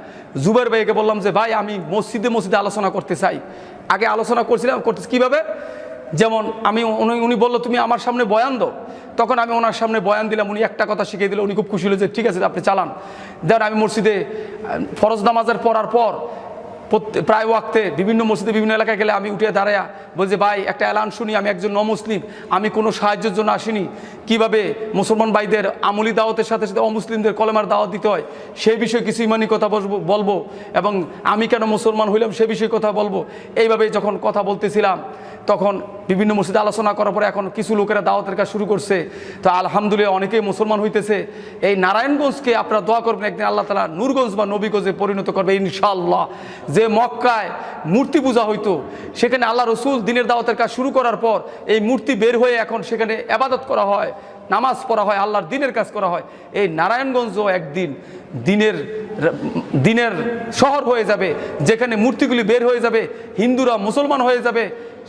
জুবাইর ভাইকে বললাম যে ভাই আমি মসজিদে আলোচনা করতে চাই। আগে আলোচনা করছিলাম, করতেছি কীভাবে, যেমন উনি বললো তুমি আমার সামনে বয়ান দাও। তখন আমি ওনার সামনে বয়ান দিলাম, উনি একটা কথা শিখিয়ে দিল, উনি খুব খুশি হলো যে ঠিক আছে আপনি চালান। যেমন আমি মসজিদে ফরজ নামাজের পড়ার পর প্রায় ওয়াক্তে বিভিন্ন মসজিদে বিভিন্ন এলাকায় গেলে আমি উঠে দাঁড়ায়া বলছি ভাই একটা এলান শুনি, আমি একজন মুসলিম, আমি কোনো সাহায্যের জন্য আসিনি, কিভাবে মুসলমান ভাইদের আমলি দাওয়াতের সাথে সাথে অমুসলিমদের কলেমার দাওয়াত দিতে হয় সেই বিষয়ে কিছু ইমানি কথা বলবো, এবং আমি কেন মুসলমান হইলাম সে বিষয়ে কথা বলবো। এইভাবে যখন কথা বলতেছিলাম তখন বিভিন্ন মসজিদে আলোচনা করার পরে এখন কিছু লোকেরা দাওয়াতের কাজ শুরু করছে। তো আলহামদুলিল্লাহ অনেকেই মুসলমান হইতেছে। এই নারায়ণগঞ্জকে আপনারা দোয়া করবেন একদিন আল্লাহ তাআলা নূরগঞ্জ বা নবীগঞ্জে পরিণত করবে ইনশাআল্লাহ। যে মক্কায় মূর্তি পূজা হইতো সেখানে আল্লাহ রসুল দিনের দাওয়াতের কাজ শুরু করার পর এই মূর্তি বের হয়ে এখন সেখানে ইবাদত করা হয়, নামাজ পড়া হয়, আল্লাহর দিনের কাজ করা হয়। এই নারায়ণগঞ্জও একদিন দিনের শহর হয়ে যাবে, যেখানে মূর্তিগুলি বের হয়ে যাবে, হিন্দুরা মুসলমান হয়ে যাবে,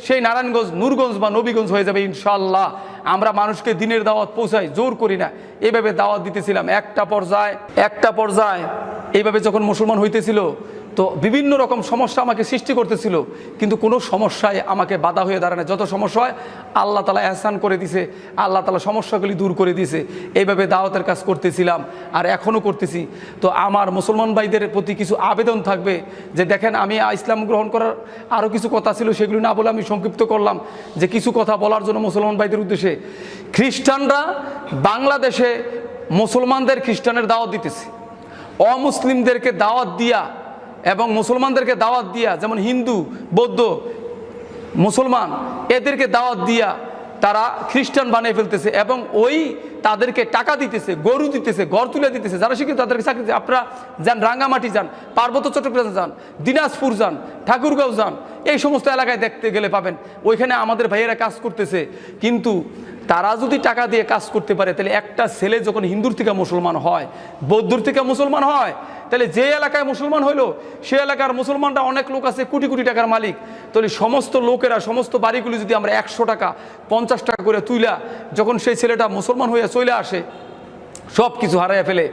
সেই নারায়ণগঞ্জ নূরগঞ্জ বা নবীগঞ্জ হয়ে যাবে ইনশাআল্লাহ। আমরা মানুষকে দিনের দাওয়াত পৌঁছাই, জোর করি না, এভাবে দাওয়াত দিতেছিলাম। একটা পর্যায়ে এইভাবে যখন মুসলমান হইতেছিল তো বিভিন্ন রকম সমস্যা আমাকে সৃষ্টি করতেছিল, কিন্তু কোনো সমস্যায় আমাকে বাধা হয়ে দাঁড়ায় না। যত সমস্যা হয় আল্লাহ তাআলা এহসান করে দিছে, আল্লাহ তাআলা সমস্যাগুলি দূর করে দিয়েছে। এইভাবে দাওয়াতের কাজ করতেছিলাম আর এখনও করতেছি। তো আমার মুসলমান ভাইদের প্রতি কিছু আবেদন থাকবে যে দেখেন আমি ইসলাম গ্রহণ করার আরও কিছু কথা ছিল, সেগুলি না বলে আমি সংক্ষিপ্ত করলাম যে কিছু কথা বলার জন্য মুসলমান ভাইদের উদ্দেশ্যে। খ্রিস্টানরা বাংলাদেশে মুসলমানদের খ্রিস্টানের দাওয়াত দিতেছে, অমুসলিমদেরকে দাওয়াত দিয়া এবং মুসলমানদেরকে দাওয়াত দিয়া, যেমন হিন্দু, বৌদ্ধ, মুসলমান এদেরকে দাওয়াত দিয়া তারা খ্রিস্টান বানিয়ে ফেলতেছে, এবং ওই তাদেরকে টাকা দিতেছে, গরু দিতেছে, ঘর তুলে দিতেছে, যারা শিক্ষিত তাদেরকে চাকরি দিতেছে। আপনারা যান রাঙ্গামাটি যান, পার্বত্য চট্টগ্রাম যান, দিনাজপুর যান, ঠাকুরগাঁও যান, এই সমস্ত এলাকায় দেখতে গেলে পাবেন ওইখানে আমাদের ভাইয়েরা কাজ করতেছে। কিন্তু তারা যদি টাকা দিয়ে কাজ করতে পারে, তাহলে একটা ছেলে যখন হিন্দুর থেকে মুসলমান হয়, বৌদ্ধর থেকে মুসলমান হয়, তাহলে যে এলাকায় মুসলমান হইলো সে এলাকার মুসলমানরা অনেক লোক আছে, কোটি কোটি টাকার মালিক। তাহলে সমস্ত লোকেরা, সমস্ত বাড়িগুলি যদি আমরা 100 টাকা 50 টাকা করে তুইলা যখন সেই ছেলেটা মুসলমান হয়ে চলে আসে, সব কিছু হারাইয়া ফেলে,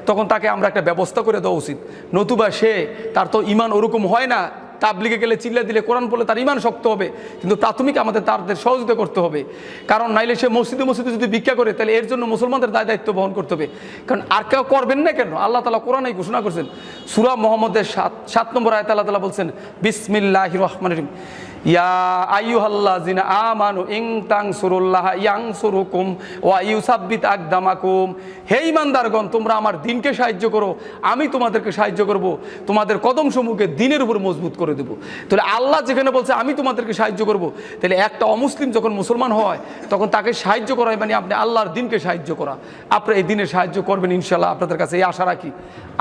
তখন তাকে আমরা একটা ব্যবস্থা করে দেওয়া উচিত। নতুবা সে, তার তো ইমান ওরকম হয় না। তাবলিগে গেলে চিল্লা দিলে, কোরআন পড়লে তার ইমান শক্ত হবে, কিন্তু প্রাথমিক আমাদের তাদের সহযোগিতা করতে হবে। কারণ নাইলে সে মসজিদে মসজিদে যদি ভিক্ষা করে, তাহলে এর জন্য মুসলমানদের দায়িত্ব বহন করতে হবে। কারণ আর কেউ করবেন না কেন? আল্লাহ তাআলা কোরআনেই ঘোষণা করছেন, সূরা মুহাম্মদের 7 নম্বর আয়াতে আল্লাহ তাআলা বলছেন, বিসমিল্লাহির রহমানির রহিম, ইয়া আইয়ুহাল্লাযিনা আমানু ইন তানসুরুল্লাহা ইয়ানসুরুকুম ওয়া ইউসাব্বিত আকদামাকুম। হে ঈমানদারগণ, তোমরা আমার দ্বীনকে সাহায্য করো, আমি তোমাদেরকে সাহায্য করব, তোমাদের কদমসমূহকে দ্বীনের উপর মজবুত করে দেব। তাহলে আল্লাহ যেখানে বলছে আমি তোমাদেরকে সাহায্য করব, তাহলে একটা অমুসলিম যখন মুসলমান হয়, তখন তাকে সাহায্য করা মানে আপনি আল্লাহর দ্বীনকে সাহায্য করা। আপনারা এই দ্বীনের সাহায্য করবেন ইনশাআল্লাহ, আপনাদের কাছে এই আশা রাখি।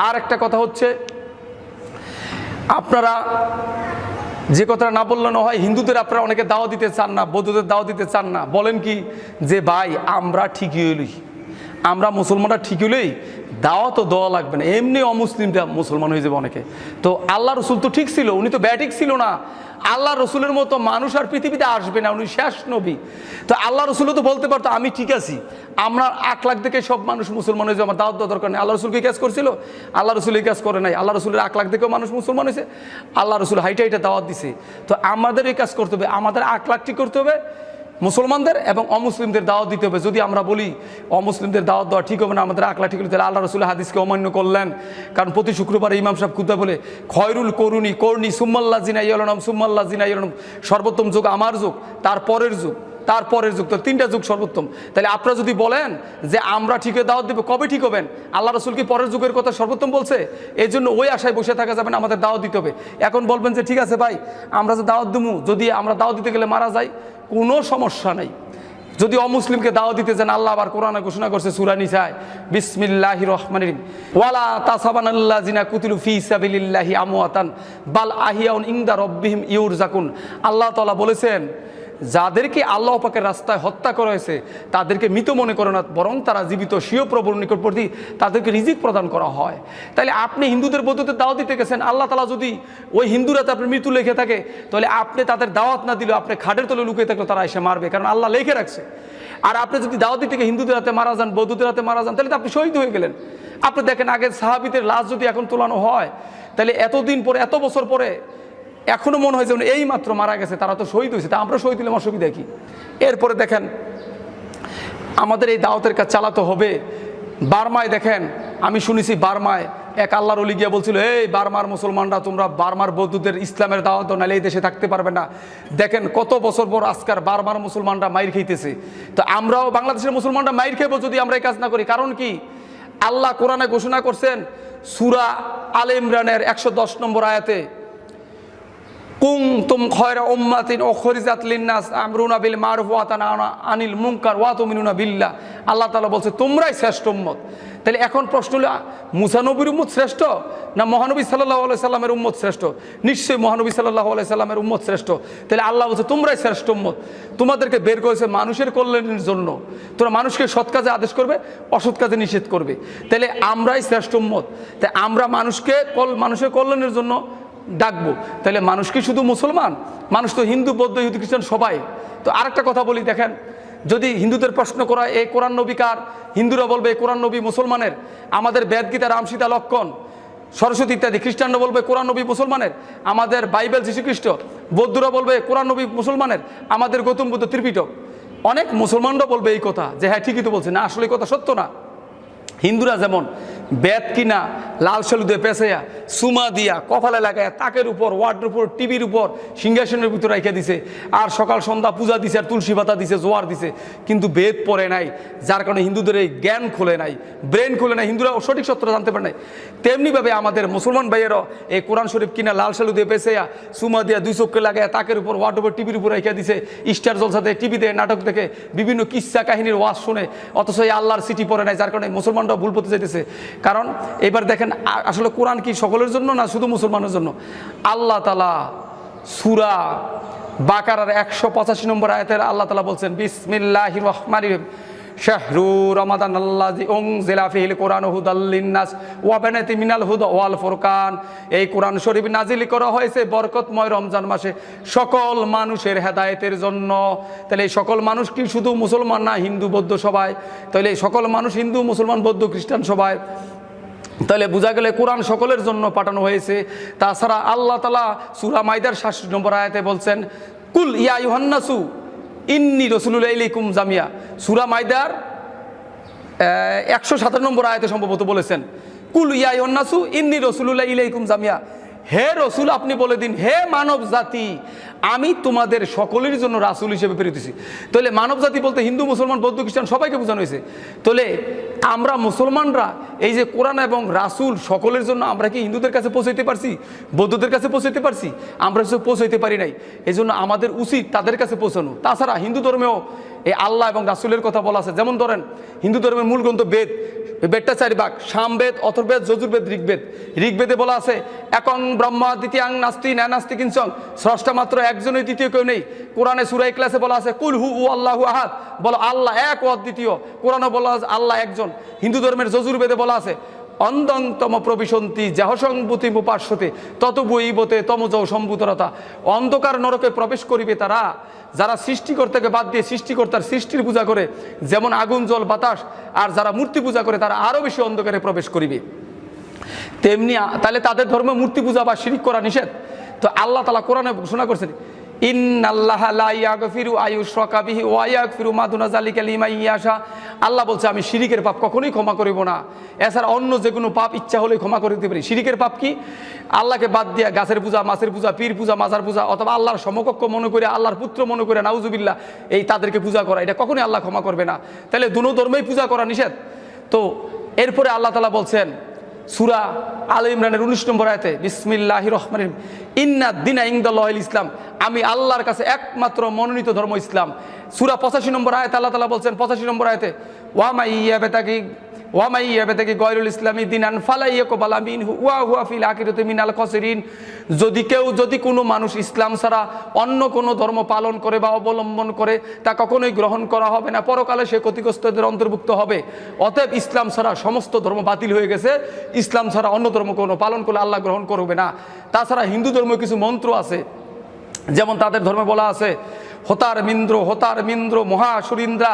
আর একটা কথা হচ্ছে, আপনারা যে কথাটা না বললে না হয়, হিন্দুদের আপনারা অনেকে দাওয়া দিতে চান না, বৌদ্ধদের দাওয়া দিতে চান না। বলেন কি যে ভাই আমরা ঠিকই হইলি, আমরা মুসলমানরা ঠিক হইলেই দাওয়া তো দেওয়া লাগবে না, এমনি অমুসলিমরা মুসলমান হয়ে যাবে অনেকে। তো আল্লাহ রসুল তো ঠিক ছিল, উনি তো ব্যাটিক ছিল না। আল্লাহ রসুলের মতো মানুষ আর পৃথিবীতে আসবে না, উনি শেষ নবী। তো আল্লাহ রসুলও তো বলতে পারতো আমি ঠিক আছি, আমরা 1 লাখ থেকে সব মানুষ মুসলমান হয়েছে, আমার দাওয়াত দেওয়া দরকার নেই। আল্লাহ রসুল কি কাজ করছিল? আল্লাহ রসুল এই কাজ করে নাই। আল্লাহ রসুলের 1 লাখ থেকেও মানুষ মুসলমান হয়েছে, আল্লাহ রসুল হাইটা হাইটা দাওয়াত দিছে। তো আমাদের এই কাজ করতে হবে, আমাদের 1 লাখ ঠিক করতে হবে মুসলমানদের, এবং অমুসলিমদের দাওয়াত দিতে হবে। যদি আমরা বলি অমুসলিমদের দাওয়াত দেওয়া ঠিক হবে না, আমাদের 1 লাখ ঠিক হলে, তাহলে আল্লাহ রসুলের হাদিসকে অমান্য করলেন। কারণ প্রতি শুক্রবারে ইমাম সাহেব খুতবা বলে, খয়রুল করুনি সুম্মাল্লাযিনা ইয়ালুনহুম সুম্মাল্লাযিনা ইয়ালুনহুম, সর্বোত্তম যুগ আমার যুগ, তারপরের যুগ, তারপরের যুগ, তো 3টা যুগ সর্বোত্তম। তাহলে আপনারা যদি বলেন যে আমরা ঠিক হয়ে দাওয়াত দেবো, কবে ঠিক হবেন? আল্লাহ রসুল কি পরের যুগের কথা সর্বোত্তম বলছে? এই জন্য ওই আশায় বসে থাকা যাবে না, আমাদের দাওয়াত দিতে হবে। এখন বলবেন যে ঠিক আছে ভাই, আমরা যে দাওয়াত দেবো, যদি আমরা দাওয়াত দিতে গেলে মারা যাই, কোনো সমস্যা নেই। যদি অমুসলিমকে দাওয়াত দিতে যান, আল্লাহ আবার কোরআনে ঘোষণা করছে সূরা নিসায়, বিসমিল্লাহির রহমানির রহিম, ওয়ালা তাসাবানাল্লাযিনা কুতিলু ফি সাবিলিল্লাহি আমওয়াতান বাল আহিয়াউন ইনদা রাব্বিহিম ইউরজাকুন। আল্লাহ তাআলা বলেছেন, যাদেরকে আল্লাহ পাকের রাস্তায় হত্যা করা হয়েছে তাদেরকে মৃত মনে করে না, বরং তারা জীবিত, স্বীয় প্রভুর নিকটবর্তী, তাদেরকে রিজিক প্রদান করা হয়। তাহলে আপনি হিন্দুদের বৌদ্ধদের দাওয়াত দিতে গেছেন, আল্লাহ তাআলা যদি ওই হিন্দুরাতে আপনার মৃত্যু লেখে থাকে, তাহলে আপনি তাদের দাওয়াত না দিলেও আপনি খাটের তলে লুকিয়ে থাকলে তারা এসে মারবে, কারণ আল্লাহ লিখে রাখছে। আর আপনি যদি দাওয়াত দিতে গিয়ে হিন্দুদের হাতে মারা যান, বৌদ্ধদের হাতে মারা যান, তাহলে তো আপনি শহীদ হয়ে গেলেন। আপনি দেখেন, আগের সাহাবীদের লাশ যদি এখন তোলানো হয়, তাহলে এতদিন পরে, এত বছর পরে এখনো মনে হয় যে এই মাত্র মারা গেছে, তারা তো শহীদ হয়েছে, তা আমরা শহীদ হলে অসুবিধা কি? এরপরে দেখেন, আমাদের এই দাওয়াতের কাজ চালাতে হবে। বার্মায় দেখেন, আমি শুনেছি বার্মায় এক আল্লাহর ওলি গিয়া বলছিল, এই বার্মার মুসলমানরা, তোমরা বার্মার বৌদ্ধদের ইসলামের দাওয়াত দাও, নাহলে এই দেশে থাকতে পারবে না। দেখেন কত বছর পর আজকাল বার্মার মুসলমানরা মাইর খাইতেছে। তো আমরাও বাংলাদেশের মুসলমানরা মাইর খাইবো যদি আমরা এই কাজ না করি। কারণ কি? আল্লাহ কোরআনে ঘোষণা করছেন সূরা আলে ইমরানের 110 নম্বর আয়াতে, কুনতুম খায়রা উম্মাতিন উখরিজাত লিন-নাস আমরুনা বিল মারুফ ওয়া তানহাউনা আনিল মুনকার ওয়া তুমিনুনা বিল্লাহ। আল্লাহ তাআলা বলছে তোমরাই শ্রেষ্ঠ উম্মত। তাহলে এখন প্রশ্ন হলো, মুসা নবীর উম্মত শ্রেষ্ঠ না মহানবী সাল্লাল্লাহু আলাইহি সাল্লামের উম্মত শ্রেষ্ঠ? নিশ্চয়ই মহানবী সাল্লাল্লাহু আলাইহি সাল্লামের উম্মত শ্রেষ্ঠ। তাহলে আল্লাহ বলছে তোমরাই শ্রেষ্ঠ উম্মত, তোমাদেরকে বের করেছে মানুষের কল্যাণের জন্য, তোমরা মানুষকে সৎ কাজে আদেশ করবে, অসৎ কাজে নিষেধ করবে। তাহলে আমরাই শ্রেষ্ঠ উম্মত। তাই আমরা মানুষের কল্যাণের জন্য ডাকবো। তাহলে মানুষ কি শুধু মুসলমান? মানুষ তো হিন্দু, বৌদ্ধ, ইহুদি, খ্রিস্টান সবাই। তো আরেকটা কথা বলি, দেখেন, যদি হিন্দুদের প্রশ্ন করা এই কোরআন নবী কার, হিন্দুরা বলবে এই কোরআন নবী মুসলমানের, আমাদের বেদ, গীতা, রাম, সীতা, লক্ষণ, সরস্বতী ইত্যাদি। খ্রিস্টানরা বলবে কোরআন নবী মুসলমানের, আমাদের বাইবেল, যীশুখ্রিস্ট। বৌদ্ধরা বলবে কোরআন নবী মুসলমানের, আমাদের গৌতম বুদ্ধ, ত্রিপিটক। অনেক মুসলমানরা বলবে এই কথা যে হ্যাঁ ঠিকই তো বলছে, না আসলে এই কথা সত্য না। হিন্দুরা যেমন বেত কিনা লাল সলুদে পেঁচাইয়া সুমা দিয়া কপালে লাগাইয়া তাকের উপর ওয়ার্ডের উপর টিভির উপর সিংহাসনের ভিতর রেখে দিছে, আর সকাল সন্ধ্যা পূজা দিছে, আর তুলসী পাতা দিছে, জোয়ার দিছে, কিন্তু বেদ পড়ে নাই, যার কারণে হিন্দুদের এই জ্ঞান খোলে নাই, ব্রেন খোলে নাই, হিন্দুরা সঠিক সত্য জানতে পারে নাই। তেমনিভাবে আমাদের মুসলমান ভাইয়েরও এই কোরআন শরীফ কিনা লাল সালু দিয়ে পেঁচাইয়া সুমা দিয়া 2 চক্ষে লাগাইয়া তাকের উপর ওয়ার্ডের উপর টিভির উপর রেখে দিছে, স্টার জলসাতে টিভিতে নাটক দেখে বিভিন্ন কিস্সা কাহিনীর ওয়াজ শুনে, অথচ এই আল্লাহর চিঠি পড়ে নাই, যার কারণে মুসলমানরা ভুল পথে যেতেছে। কারণ এবার দেখেন আসলে কোরআন কি সকলের জন্য না শুধু মুসলমানের জন্য? আল্লাহ তাআলা সূরা বাকারার 185 নম্বর আয়াতের আল্লাহ তাআলা বলছেন, বিসমিল্লাহির রহমানির রহিম, শাহরু রমাদান আল্লাযী উনজিলা ফীহিল কুরআনু হুদাল লিন্নাস ওয়া বানাতি মিনাল হুদা ওয়াল ফুরকান। এই কোরআন শরীফ নাজিল করা হয়েছে বরকতময় রমজান মাসে সকল মানুষের হেদায়েতের জন্য। তাহলে এই সকল মানুষ কি শুধু মুসলমান না, হিন্দু বৌদ্ধ সবাই? তাহলে এই সকল মানুষ হিন্দু মুসলমান বৌদ্ধ খ্রিস্টান সবাই, তাহলে বোঝা গেলে কোরআন সকলের জন্য পাঠানো হয়েছে। তাছাড়া আল্লাহ তাআলা সূরা মাইদার 66 নম্বর আয়াতে বলছেন, কুল ইয়া আইয়ুহান্নাসু ইন্নী রাসূলুল্লাহ ইলাইকুম জামিয়া। সূরা মাইদার 157 নম্বর আয়াতে সম্ভবত বলেছেন, কুল ইয়া আইয়ুহান্নাসু ইন্নী রাসূলুল্লাহ ইলাইকুম জামিয়া, হে রসুল আপনি বলে দিন, হে মানব জাতি আমি তোমাদের সকলের জন্য রাসূল হিসেবে প্রেরিত। তাহলে মানব জাতি বলতে হিন্দু মুসলমান বৌদ্ধ খ্রিস্টান সবাইকে বোঝানো হয়েছে। তাহলে আমরা মুসলমানরা এই যে কোরআন এবং রাসূল সকলের জন্য, আমরা কি হিন্দুদের কাছে পৌঁছাইতে পারছি? বৌদ্ধদের কাছে পৌঁছাইতে পারছি? আমরা পৌঁছাইতে পারি নাই। এই জন্য আমাদের উচিত তাদের কাছে পৌঁছানো। তাছাড়া হিন্দু ধর্মেও এই আল্লাহ এবং রাসূলের কথা বলা আছে। যেমন ধরেন হিন্দু ধর্মের মূল গ্রন্থ বেদ, বেদটা 4 ভাগ, সামবেদ, অথর্ববেদ, যজুর্বেদ, ঋগ্বেদ। ঋগ্বেদে বলা আছে একং ব্রহ্মা দ্বিতীয়াং নাস্তি নাস্তি কিঞ্চন, স্রষ্টা মাত্র একজনই, দ্বিতীয় কেউ নেই। কোরআনে সূরা ইখলাসে বলা আছে কুল হু আল্লাহু আহাদ, বলো আল্লাহ এক ও অদ্বিতীয়। কোরআনে বলা আছে আল্লাহ একজন। হিন্দু ধর্মের যজুর্বেদে বলা আছে অন্ধন্তম প্রবিশন্তি যাহসংভূতি উপাস্যতে ততবইবতে তমজ সম্ভূতরতা, অন্ধকার নরকে প্রবেশ করিবে তারা যারা সৃষ্টিকর্তাকে বাদ দিয়ে সৃষ্টিকর্তার সৃষ্টির পূজা করে, যেমন আগুন জল বাতাস, আর যারা মূর্তি পূজা করে তারা আরও বেশি অন্ধকারে প্রবেশ করিবে। তেমনি তাহলে তাদের ধর্মে মূর্তি পূজা বা শিরক করা নিষেধ। তো আল্লাহ তাআলা কোরআনে ঘোষণা করছেন, ইন্নাল্লাহা লা ইয়াগফিরু আইয়ুশরাকা বিহি ওয়া ইয়াগফিরু মা দুনা যালিকা লিমান ইয়াশা। আল্লাহ বলছে আমি শিরিকের পাপ কখনোই ক্ষমা করিব না, এছাড়া অন্য যে কোনো পাপ ইচ্ছা হলেই ক্ষমা করে দিতে পারি। শিরিকের পাপ কি? আল্লাহকে বাদ দিয়া গাছের পূজা, মাছের পূজা, পীর পূজা, মাজার পূজা, অথবা আল্লাহর সমকক্ষ মনে করে, আল্লাহর পুত্র মনে করে নাউজুবিল্লাহ এই তাদেরকে পূজা করা, এটা কখনোই আল্লাহ ক্ষমা করবে না। তাহলে দুনো ধর্মেই পূজা করা নিষেধ। তো এরপরে আল্লাহ তাআলা বলছেন সূরা আলে ইমরানের 19 নম্বর আয়াতে, বিসমিল্লাহির রহমানির রহিম, ইন্নাদ দীনা ইনদাল্লাহিল ইসলাম, আমি আল্লাহর কাছে একমাত্র মনোনীত ধর্ম ইসলাম। সূরা 85 নম্বর আয়াতে আল্লাহ তাআলা বলছেন 85 নম্বর আয়াতে, ওয়া মাই ইয়াবতাগি গায়রুল ইসলামি দীনান ফালা ইয়াকবালা মিনহু ওয়া হুয়া ফিল আখিরাতি মিনাল খাসিরিন। যদি কোনো মানুষ ইসলাম ছাড়া অন্য কোনো ধর্ম পালন করে বা অবলম্বন করে তা কখনোই গ্রহণ করা হবে না, পরকালে সে ক্ষতিগ্রস্তদের অন্তর্ভুক্ত হবে। অতএব ইসলাম ছাড়া সমস্ত ধর্ম বাতিল হয়ে গেছে, ইসলাম ছাড়া অন্য ধর্ম কোনো পালন করলে আল্লাহ গ্রহণ করবে না। তাছাড়া হিন্দু ধর্মে কিছু মন্ত্র আছে, যেমন তাদের ধর্মে বলা আছে হোতার মিন্দ্র মহাসুরিন্দ্রা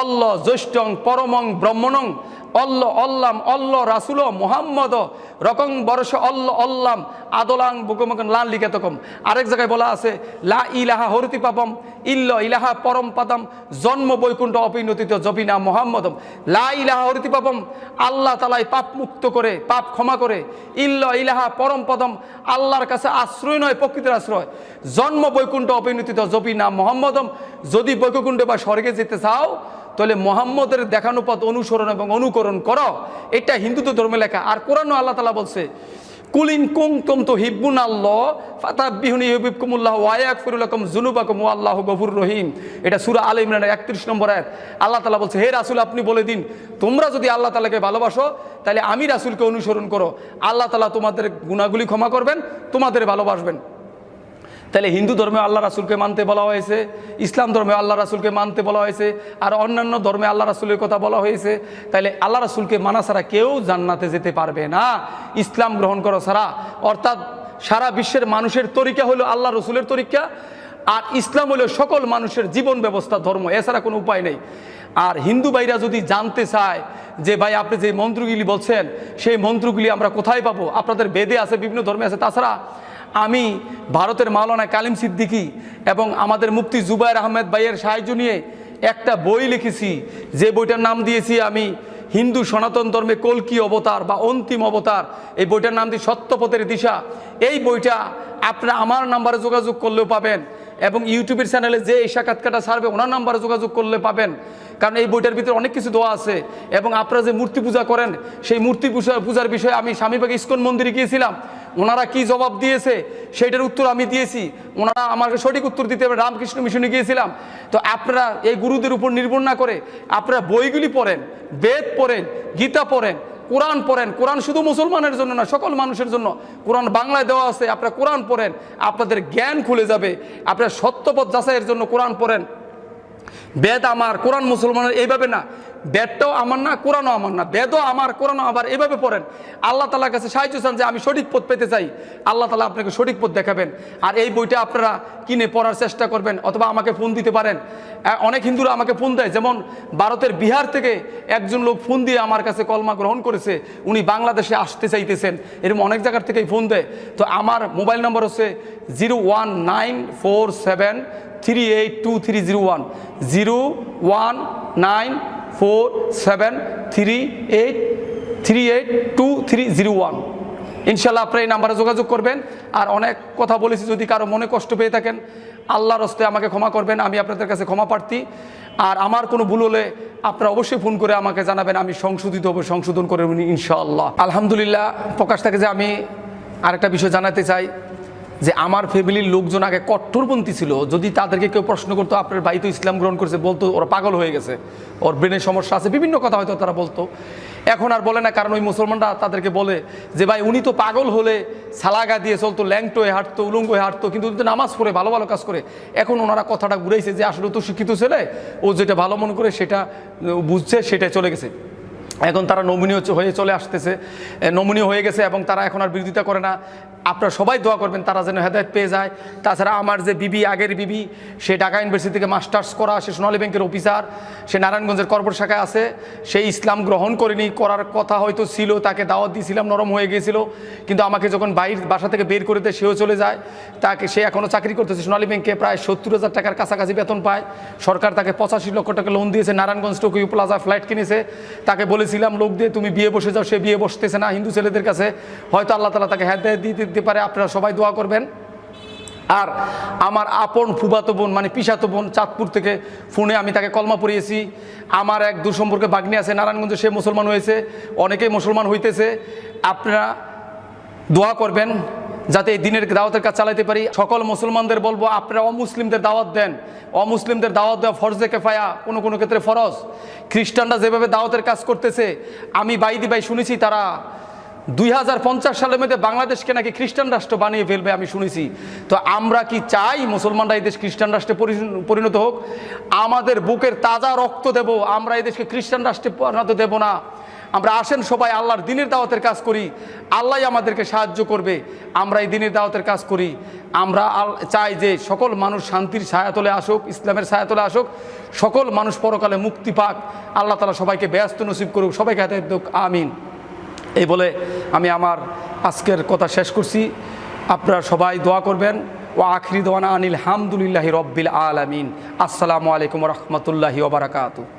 অল্ল জ্যৈষ্ঠং পরমং ব্রহ্মণং অল্ল অল্লাম অল্ল রাসুল মোহাম্মদ রকং বর্ষ অল্ল অল্লাম আদলাং বুকমকন লাল লিখাতকম। আরেক জায়গায় বলা আছে লা ইলাহা হরতি পাপম ইল্ল ইলাহা পরম পাদম জন্ম বৈকুণ্ঠ অপিনতিত জবিনা মোহাম্মদম। লা ইলাহা হরতি পাপম, আল্লাহ তাআলাই পাপ মুক্ত করে, পাপ ক্ষমা করে। ইল্ল ইলাহা পরম পদম, আল্লাহর কাছে আশ্রয় নয় প্রকৃতির আশ্রয়। জন্ম বৈকুণ্ঠ অপিনতিত জবিনা মোহাম্মদম, যদি বৈকুণ্ঠে বা স্বর্গে যেতে চাও তাহলে মোহাম্মদের দেখানো পথ অনুসরণ এবং অনুকরণ করো। এটা হিন্দুত্ব ধর্মে লেখা। আর কোরআনও আল্লাহ তাআলা বলছে কুলিন কুনতুম তুহিব্বুনাল্লাহ ফাতাবিহুনি ইউহিব্বুকুমুল্লাহ ওয়া ইয়াগফিরু লাকুম যুনুবাকুম ওয়াল্লাহু গফুরুর রহিম। এটা সূরা আলে ইমরানের 31 নম্বর আয়াত। আল্লাহ তাআলা বলছে হে রাসূল আপনি বলে দিন, তোমরা যদি আল্লাহ তাআলাকে ভালোবাসো তাহলে আমি রাসূলকে অনুসরণ করো, আল্লাহ তাআলা তোমাদের গুনাহগুলি ক্ষমা করবেন, তোমাদের ভালোবাসবেন। তাহলে হিন্দু ধর্মে আল্লাহ রাসূলকে মানতে বলা হয়েছে, ইসলাম ধর্মে আল্লাহ রাসূলকে মানতে বলা হয়েছে, আর অন্যান্য ধর্মে আল্লাহ রাসূলের কথা বলা হয়েছে। তাহলে আল্লাহ রাসূলকে মানা ছাড়া কেউ জান্নাতে যেতে পারবে না, ইসলাম গ্রহণ করা ছাড়া। অর্থাৎ সারা বিশ্বের মানুষের তরিকা হলো আল্লাহ রসুলের তরিকা, আর ইসলাম হলো সকল মানুষের জীবন ব্যবস্থা, ধর্ম, এছাড়া কোনো উপায় নেই। আর হিন্দু ভাইরা যদি জানতে চায় যে ভাই আপনি যে মন্ত্রগুলি বলছেন সেই মন্ত্রগুলি আমরা কোথায় পাবো, আপনাদের বেদে আছে, বিভিন্ন ধর্মে আছে। তাছাড়া আমি ভারতের মাওলানা কালিম সিদ্দিকী এবং আমাদের মুফতি জুবায়ের আহমেদ ভাইয়ের সাহায্য নিয়ে একটা বই লিখেছি, যে বইটার নাম দিয়েছি আমি হিন্দু সনাতন ধর্মে কল্কি অবতার বা অন্তিম অবতার, এই বইটার নাম দিয়ে সত্যপথের দিশা। এই বইটা আপনারা আমার নাম্বারে যোগাযোগ করলেও পাবেন, এবং ইউটিউবের চ্যানেলে যে এই সাক্ষাৎকারটা ছাড়বে ওনার নাম্বারে যোগাযোগ করলে পাবেন। কারণ এই বইটার ভিতরে অনেক কিছু দেওয়া আছে। এবং আপনারা যে মূর্তি পূজা করেন, সেই মূর্তি পূজার বিষয়ে আমি স্বামীবাগ ইস্কন মন্দিরে গিয়েছিলাম, ওনারা কি জবাব দিয়েছে সেইটার উত্তর আমি দিয়েছি, ওনারা আমাকে সঠিক উত্তর দিতে হবে। রামকৃষ্ণ মিশনে গিয়েছিলাম। তো আপনারা এই গুরুদের উপর নির্ভর না করে আপনারা বইগুলি পড়েন, বেদ পড়েন, গীতা পড়েন, কোরআন পড়েন। কোরআন শুধু মুসলমানের জন্য না, সকল মানুষের জন্য। কোরআন বাংলায় দেওয়া আছে, আপনারা কোরআন পড়েন, আপনাদের জ্ঞান খুলে যাবে। আপনারা সত্যপথ যাচাইয়ের জন্য কোরআন পড়েন। বেদ আমার, কোরআন মুসলমানের, এইভাবে না। বেদটাও আমার না, কোরআনও আমার না, বেদও আমার, কোরআনও আবার, এইভাবে পড়েন। আল্লাহ তাআলার কাছে সাহায্য চান যে আমি সঠিক পথ পেতে চাই, আল্লাহ তাআলা আপনাকে সঠিক পথ দেখাবেন। আর এই বইটা আপনারা কিনে পড়ার চেষ্টা করবেন, অথবা আমাকে ফোন দিতে পারেন। অনেক হিন্দুরা আমাকে ফোন দেয়, যেমন ভারতের বিহার থেকে একজন লোক ফোন দিয়ে আমার কাছে কলমা গ্রহণ করেছে, উনি বাংলাদেশে আসতে চাইতেছেন, এরকম অনেক জায়গার থেকেই ফোন দেয়। তো আমার মোবাইল নম্বর হচ্ছে 01947382301, 01947382301। ইনশাল্লাহ আপনারা এই নাম্বারে যোগাযোগ করবেন। আর অনেক কথা বলেছি, যদি কারো মনে কষ্ট পেয়ে থাকেন আল্লাহর হস্তে আমাকে ক্ষমা করবেন, আমি আপনাদের কাছে ক্ষমা প্রার্থী। আর আমার কোনো ভুল হলে আপনারা অবশ্যই ফোন করে আমাকে জানাবেন, আমি সংশোধন করে ইনশাআল্লাহ। আলহামদুলিল্লাহ। প্রকাশ থাকে যে আমি আরেকটা বিষয় জানাতে চাই, যে আমার ফ্যামিলির লোকজন আগে কট্টরপন্থী ছিল। যদি তাদেরকে কেউ প্রশ্ন করতো আপনার ভাই তো ইসলাম গ্রহণ করেছে, বলতো ওরা পাগল হয়ে গেছে, ওর ব্রেনের সমস্যা আছে, বিভিন্ন কথা হয়তো তারা বলতো। এখন আর বলে না, কারণ ওই মুসলমানরা তাদেরকে বলে যে ভাই উনি তো পাগল হলে সালাগা দিয়ে চলতো, ল্যাংটো হয়ে হাঁটতো, উলঙ্গ হয়ে হাঁটতো, কিন্তু উনি তো নামাজ পড়ে ভালো ভালো কাজ করে। এখন ওনারা কথাটা ঘুরাইছে যে আসলে তো শিক্ষিত ছেলে, ও যেটা ভালো মনে করে সেটা বুঝছে, সেটাই চলে গেছে। এখন তারা নমনীয় হয়ে চলে আসতেছে, নমনীয় হয়ে গেছে, এবং তারা এখন আর বিরোধিতা করে না। আপনারা সবাই দোয়া করবেন তারা যেন হেদায়েত পেয়ে যায়। তাছাড়া আমার যে বিবি, আগের বিবি, সে ঢাকা ইউনিভার্সিটি থেকে মাস্টার্স করা, সে সোনালী ব্যাংকের অফিসার, সে নারায়ণগঞ্জের কর্পোরেট শাখায় আছে। সেই ইসলাম গ্রহণ করেনি, করার কথা হয়তো ছিল, তাকে দাওয়াত দিয়েছিলাম, নরম হয়ে গিয়েছিল, কিন্তু আমাকে যখন বাসা থেকে বের করে দেয় সেও চলে যায়। সে এখনও চাকরি করতেছে সোনালী ব্যাংকে, প্রায় 70,000 টাকার কাছাকাছি বেতন পায়। সরকার তাকে 85 লক্ষ টাকা লোন দিয়েছে, নারায়ণগঞ্জ টোকিও প্লাজা ফ্ল্যাট কিনেছে। তাকে বলেছিলাম লোক দিয়ে তুমি বিয়ে বসে যাও, সে বিয়ে বসতেছে না হিন্দু ছেলেদের কাছে। হয়তো আল্লাহ তাআলা তাকে হেদায়েত দিতে পারে, আপনারা সবাই দোয়া করবেন। আর আমার আপন ফুফাতো বোন, মানে পিসাতো বোন, চাঁদপুর থেকে ফোনে আমি তাকে কলমা পড়িয়েছি। আমার এক দূর সম্পর্কে বাগ্নি আছে নারায়ণগঞ্জে, সে মুসলমান হয়েছে, অনেকেই মুসলমান হইতেছে। আপনারা দোয়া করবেন যাতে এই দিনের দাওয়াতের কাজ চালাইতে পারি। সকল মুসলমানদের বলবো আপনারা অমুসলিমদের দাওয়াত দেন। অমুসলিমদের দাওয়াত দেওয়া ফরজে কেফায়া, কোনো কোনো ক্ষেত্রে ফরজ। খ্রিস্টানরা যেভাবে দাওয়াতের কাজ করতেছে, আমি বাইদি ভাই শুনেছি তারা 2050 সালের মধ্যে বাংলাদেশকে নাকি খ্রিস্টান রাষ্ট্র বানিয়ে ফেলবে, আমি শুনেছি। তো আমরা কি চাই মুসলমানরা এই দেশ খ্রিস্টান রাষ্ট্রে পরিণত হোক? আমাদের বুকের তাজা রক্ত দেব, আমরা এই দেশকে খ্রিস্টান রাষ্ট্রে পরিণত দেব না। আমরা আসেন সবাই আল্লাহর দ্বীনের দাওয়াতের কাজ করি, আল্লাহ আমাদেরকে সাহায্য করবে। আমরা এই দ্বীনের দাওয়াতের কাজ করি। আমরা চাই যে সকল মানুষ শান্তির ছায়াতলে আসুক, ইসলামের ছায়াতলে আসুক, সকল মানুষ পরকালে মুক্তি পাক। আল্লাহ তাআলা সবাইকে ব্যস্ত নসিব করুক, সবাইকে হেদায়েত দিক, আমিন। এই বলে আমি আমার আজকের কথা শেষ করছি। আপনারা সবাই দোয়া করবেন। ও আখিরি দোয়ানা আনিল হামদুলিল্লাহি রব্বিল আলামিন। আসসালামু আলাইকুম ওয়া রাহমাতুল্লাহি ওয়া বারাকাতুহু।